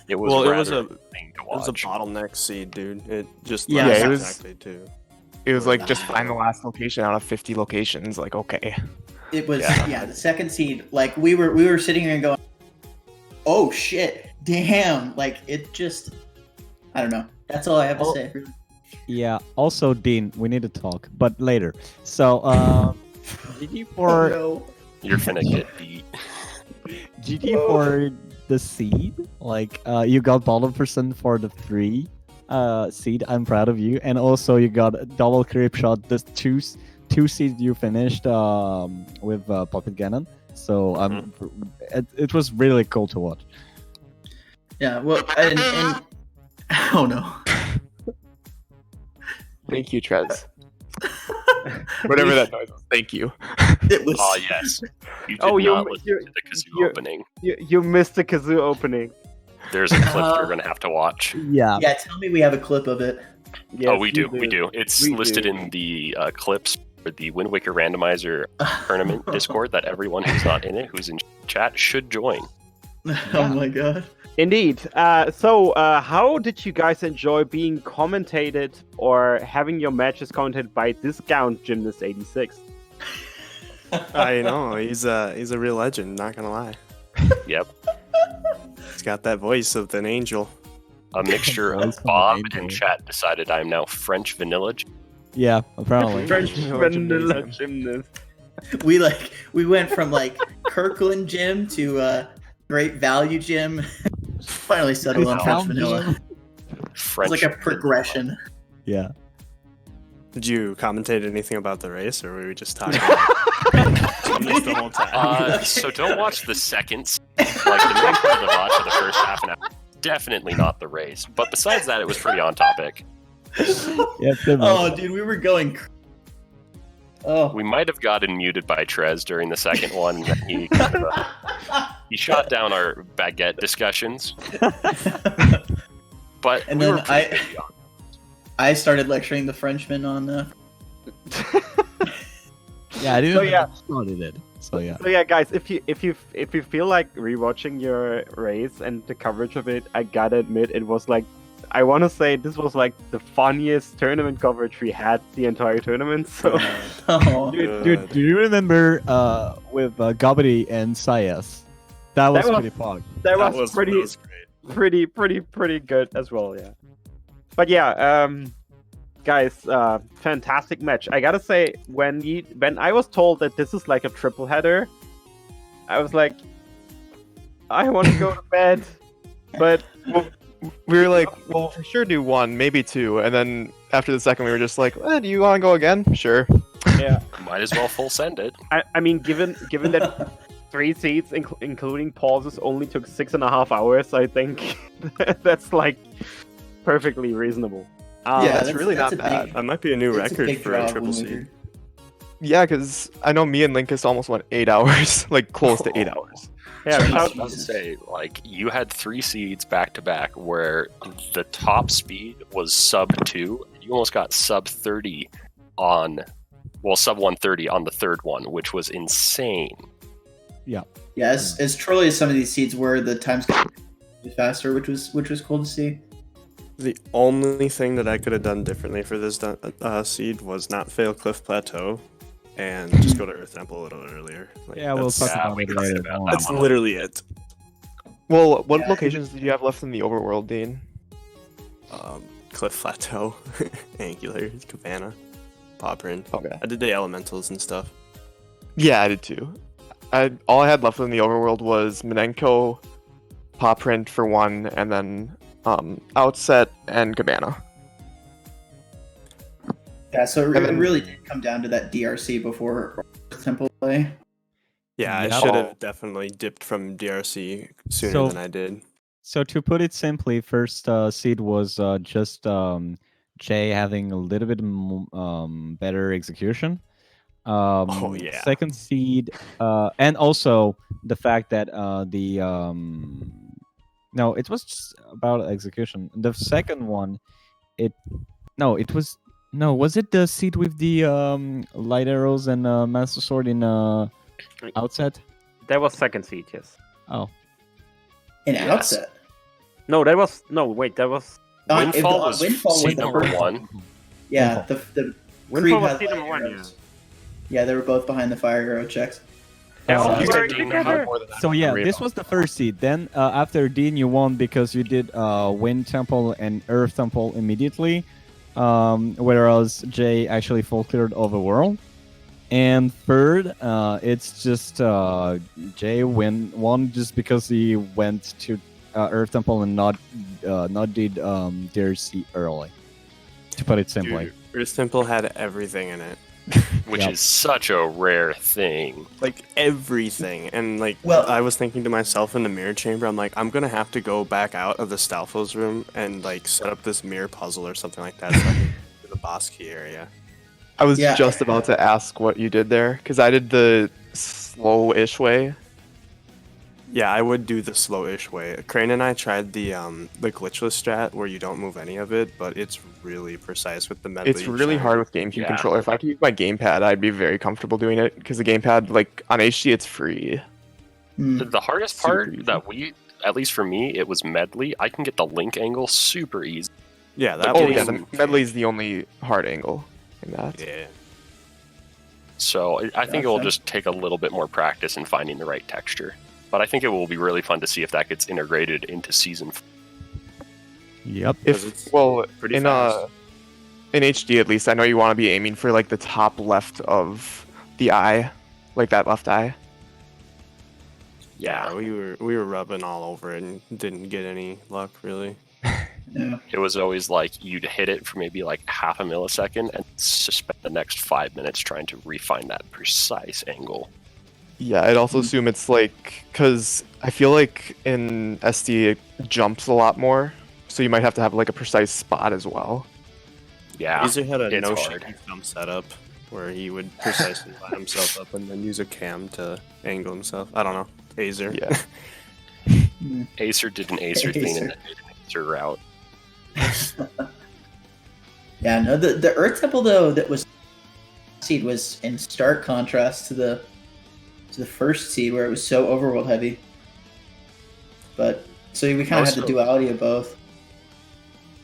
It was Well, it rather was a thing to it was a watch. bottleneck seed, dude. It just Yeah, left it was- exactly too. It was like just find the last location out of 50 locations. Like, okay. It was Yeah. the second seed. Like we were sitting here and going, "Oh shit, damn!" Like it just, I don't know. That's all I have to Oh. say. Yeah. Also, Dean, we need to talk, but later. So, GG Oh, for no. You're finna get beat. GG for the seed. Like, you got bottle percent for the 3 seed. I'm proud of you, and also you got a double creep shot. The two seeds you finished with Puppet Ganon. So it was really cool to watch. Yeah. Well, and oh no. Thank you, Trez. Whatever that noise was. Thank you. It was. Oh yes. You did Oh, not listen to the kazoo you- opening. You missed the kazoo opening. There's a clip you're gonna have to watch. Yeah. Yeah. Tell me we have a clip of it. Yes, Oh, we you do. We do. It's We listed do. in the clips for the Wind Waker Randomizer Tournament Discord that everyone who's not in it, who's in chat, should join. Oh my god. Indeed. So, how did you guys enjoy being commentated or having your matches commentated by Discount Gymnast 86? I know he's a real legend. Not gonna lie. Yep. He's got that voice of an angel. A mixture Voice of of Bob an and angel. chat decided I'm now French vanilla. Yeah. Apparently. French Vanilla vanilla Gymnasium. gymnast. We went from like Kirkland Gym to Great Value Gym. Finally settled on French vanilla. It's French. like a progression. Yeah. Did you commentate anything about the race, or were we just talking gymnast the whole time? So don't watch the seconds. Like the main part of the watch for the first half an hour. Definitely not the race. But besides that, it was pretty on topic. Yeah. Oh, dude, we were going. Oh. We might have gotten muted by Trez during the second one. And he he shot down our baguette discussions. But And we then were pretty busy on I started lecturing the Frenchman on Yeah. I didn't So, yeah. started it. So yeah. So yeah, guys, if you feel like rewatching your race and the coverage of it, I gotta admit it was like, I want to say this was like the funniest tournament coverage we had the entire tournament. So Oh. Dude, do you remember with Gobbity and Sayas? That was was- pretty fun. that was that was great. pretty good as well, yeah. But yeah, guys, fantastic match. I gotta say, when I was told that this is like a triple header, I was like, I want to go to bed, but We were like, well, for sure do 1, maybe 2. And then after the second, we were just like, do you want to go again? Sure. yeah, Might as well full send it. I mean, given that 3 seats, including pauses, only took 6.5 hours, I think that's like perfectly reasonable. Yeah, that's really not a bad. big- That might be a new it's record big for draw a of triple Wind seed. Waker. Yeah, because I know me and Linkus almost went 8 hours. Like, close to 8 hours. Yeah, I without- was about to say, like, you had 3 seeds back to back where the top speed was sub 2. You almost got sub 30 on, well, sub 130 on the third one, which was insane. Yeah, as trolly as some of these seeds were, the times got faster, which was cool to see. The only thing that I could have done differently for this seed was not fail Cliff Plateau, and just go to Earth Temple a little earlier. Like, Yeah, we'll talk about we it can talk later. about on. that That's one. literally it. Well, what Yeah, locations did you have left in the overworld, Dean? Cliff Plateau, Angular, Cabana, Paw Print. Okay. I did the elementals and stuff. Yeah, I did too. All I had left in the overworld was Minenko, Paw Print for one, and then Outset and Cabana. Yeah, so it And then- really did come down to that DRC before Temple play. Yeah, I Yep. should have definitely dipped from DRC sooner So- than I did. So to put it simply, first seed was just Jay having a little bit better execution. Oh, yeah. Second seed, and also the fact that no, it was just about execution. The second one, was it the seed with the light arrows and master sword in outset? That was second seed, yes. Oh, In Yes. Outset. No, that was that was Windfall was Windfall seed the number first 1. Yeah, the Windfall Creed was had seed light number 1, yeah. arrows. Yeah, they were both behind the fire arrow checks. Yeah, You we were said Dean had together. more than that. so yeah, Real. this was the first seed. Then after Dean, you won because you did Wind Temple and Earth Temple immediately, whereas Jay actually full cleared Overworld. And third, it's just Jay won just because he went to Earth Temple and not did DRC early. To put it simply. Dude, Earth Temple had everything in it. Which Yep. is such a rare thing. Like, everything. And, like, Well- I was thinking to myself in the mirror chamber, I'm like, I'm gonna have to go back out of the Stalfos room and, like, set up this mirror puzzle or something like that so I can get to the boss key area. I was Yeah. just about to ask what you did there, because I did the slow-ish way. Yeah, I would do the slow-ish way. Crane and I tried the glitchless strat where you don't move any of it, but it's really precise with the medley. It's really hard with GameCube Yeah. controller. If I could use my gamepad, I'd be very comfortable doing it, because the gamepad, like, on HD, it's free. Hmm. The hardest Super part easy. that at least for me, it was medley. I can get the link angle super easy. Yeah, that But Oh, was yeah, the medley's the only hard angle in that. yeah. So I think it will Gotcha. just take a little bit more practice in finding the right texture. But I think it will be really fun to see if that gets integrated into season. Yep. Because it's Well, pretty in fast. in HD at least, I know you want to be aiming for like the top left of the eye, like that left eye. Yeah, we were rubbing all over it and didn't get any luck really. Yeah. It was always like you'd hit it for maybe like half a millisecond and spend the next 5 minutes trying to refine that precise angle. Yeah, I'd also assume it's like, because I feel like in SD it jumps a lot more, so you might have to have like a precise spot as well. Yeah, Azer had a it's no hard. shaky thumb setup where he would precisely line himself up and then use a cam to angle himself. I don't know. Azer. Yeah. Acer did an Acer thing and Acer. then did an Acer route. Yeah, no, the Earth Temple though that was seed was in stark contrast to the first seed where it was so overworld heavy. But so we kind of had the Also- duality of both.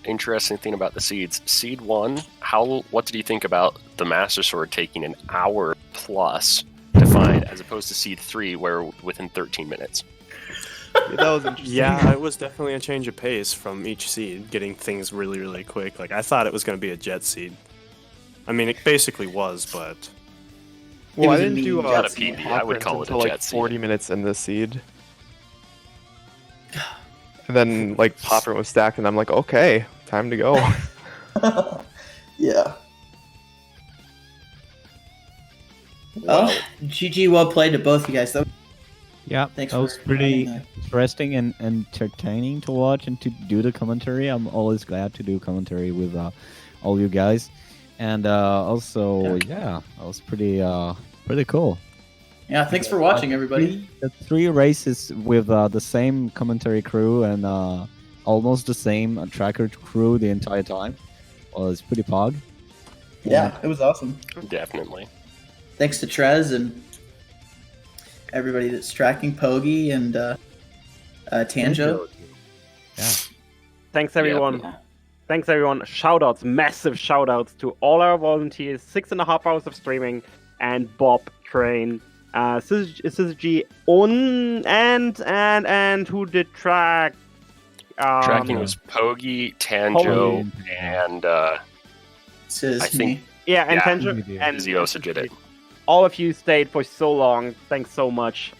Interesting thing about the seeds. Seed 1, what did you think about the Master Sword taking an hour plus to find, as opposed to Seed 3, where within 13 minutes? Yeah, that was interesting. Yeah, it was definitely a change of pace from each seed, getting things really, really quick. Like, I thought it was going to be a jet seed. I mean, it basically was, but Well, I was a didn't mean do jet a seed. PB. I would call it a until, jet like seed. 40 minutes in the seed. And then like Popper was stacked, and I'm like, okay, time to go. Yeah. Well, GG, well played to both you guys. Though. Yeah, Thanks that was for pretty running interesting and entertaining to watch and to do the commentary. I'm always glad to do commentary with all you guys, and also yeah, that was pretty cool. Yeah, thanks for watching, everybody. The three races with the same commentary crew and almost the same tracker crew the entire time was pretty pog. Yeah, it was awesome. Definitely. Thanks to Trez and everybody that's tracking Pogi and Tanjo. Yeah. Thanks everyone. Yeah. Thanks everyone. Shoutouts, massive shoutouts to all our volunteers. 6.5 hours of streaming. and Bob Crane. Syzygy on and who did track? Tracking was Pogi, Tanjo, and Says I think- yeah, and Yeah. Tanjo And and Ziosa did it. All of you stayed for so long. Thanks so much.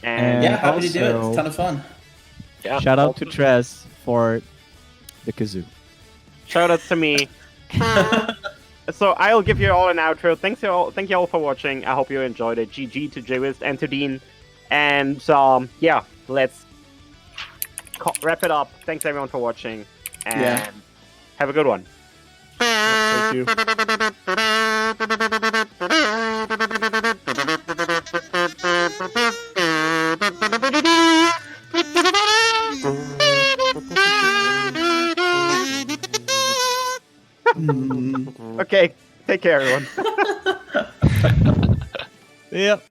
And Yeah, happy to do it. It's also- a ton of fun. Yeah. Shout out to Tres for the kazoo. shout outs to me. So I'll give you all an outro. Thank you all for watching. I hope you enjoyed it. GG to jwiste and to Dean. And yeah, let's wrap it up. Thanks everyone for watching. And Yeah. have a good one. Thank you. Okay, take care everyone. Yep.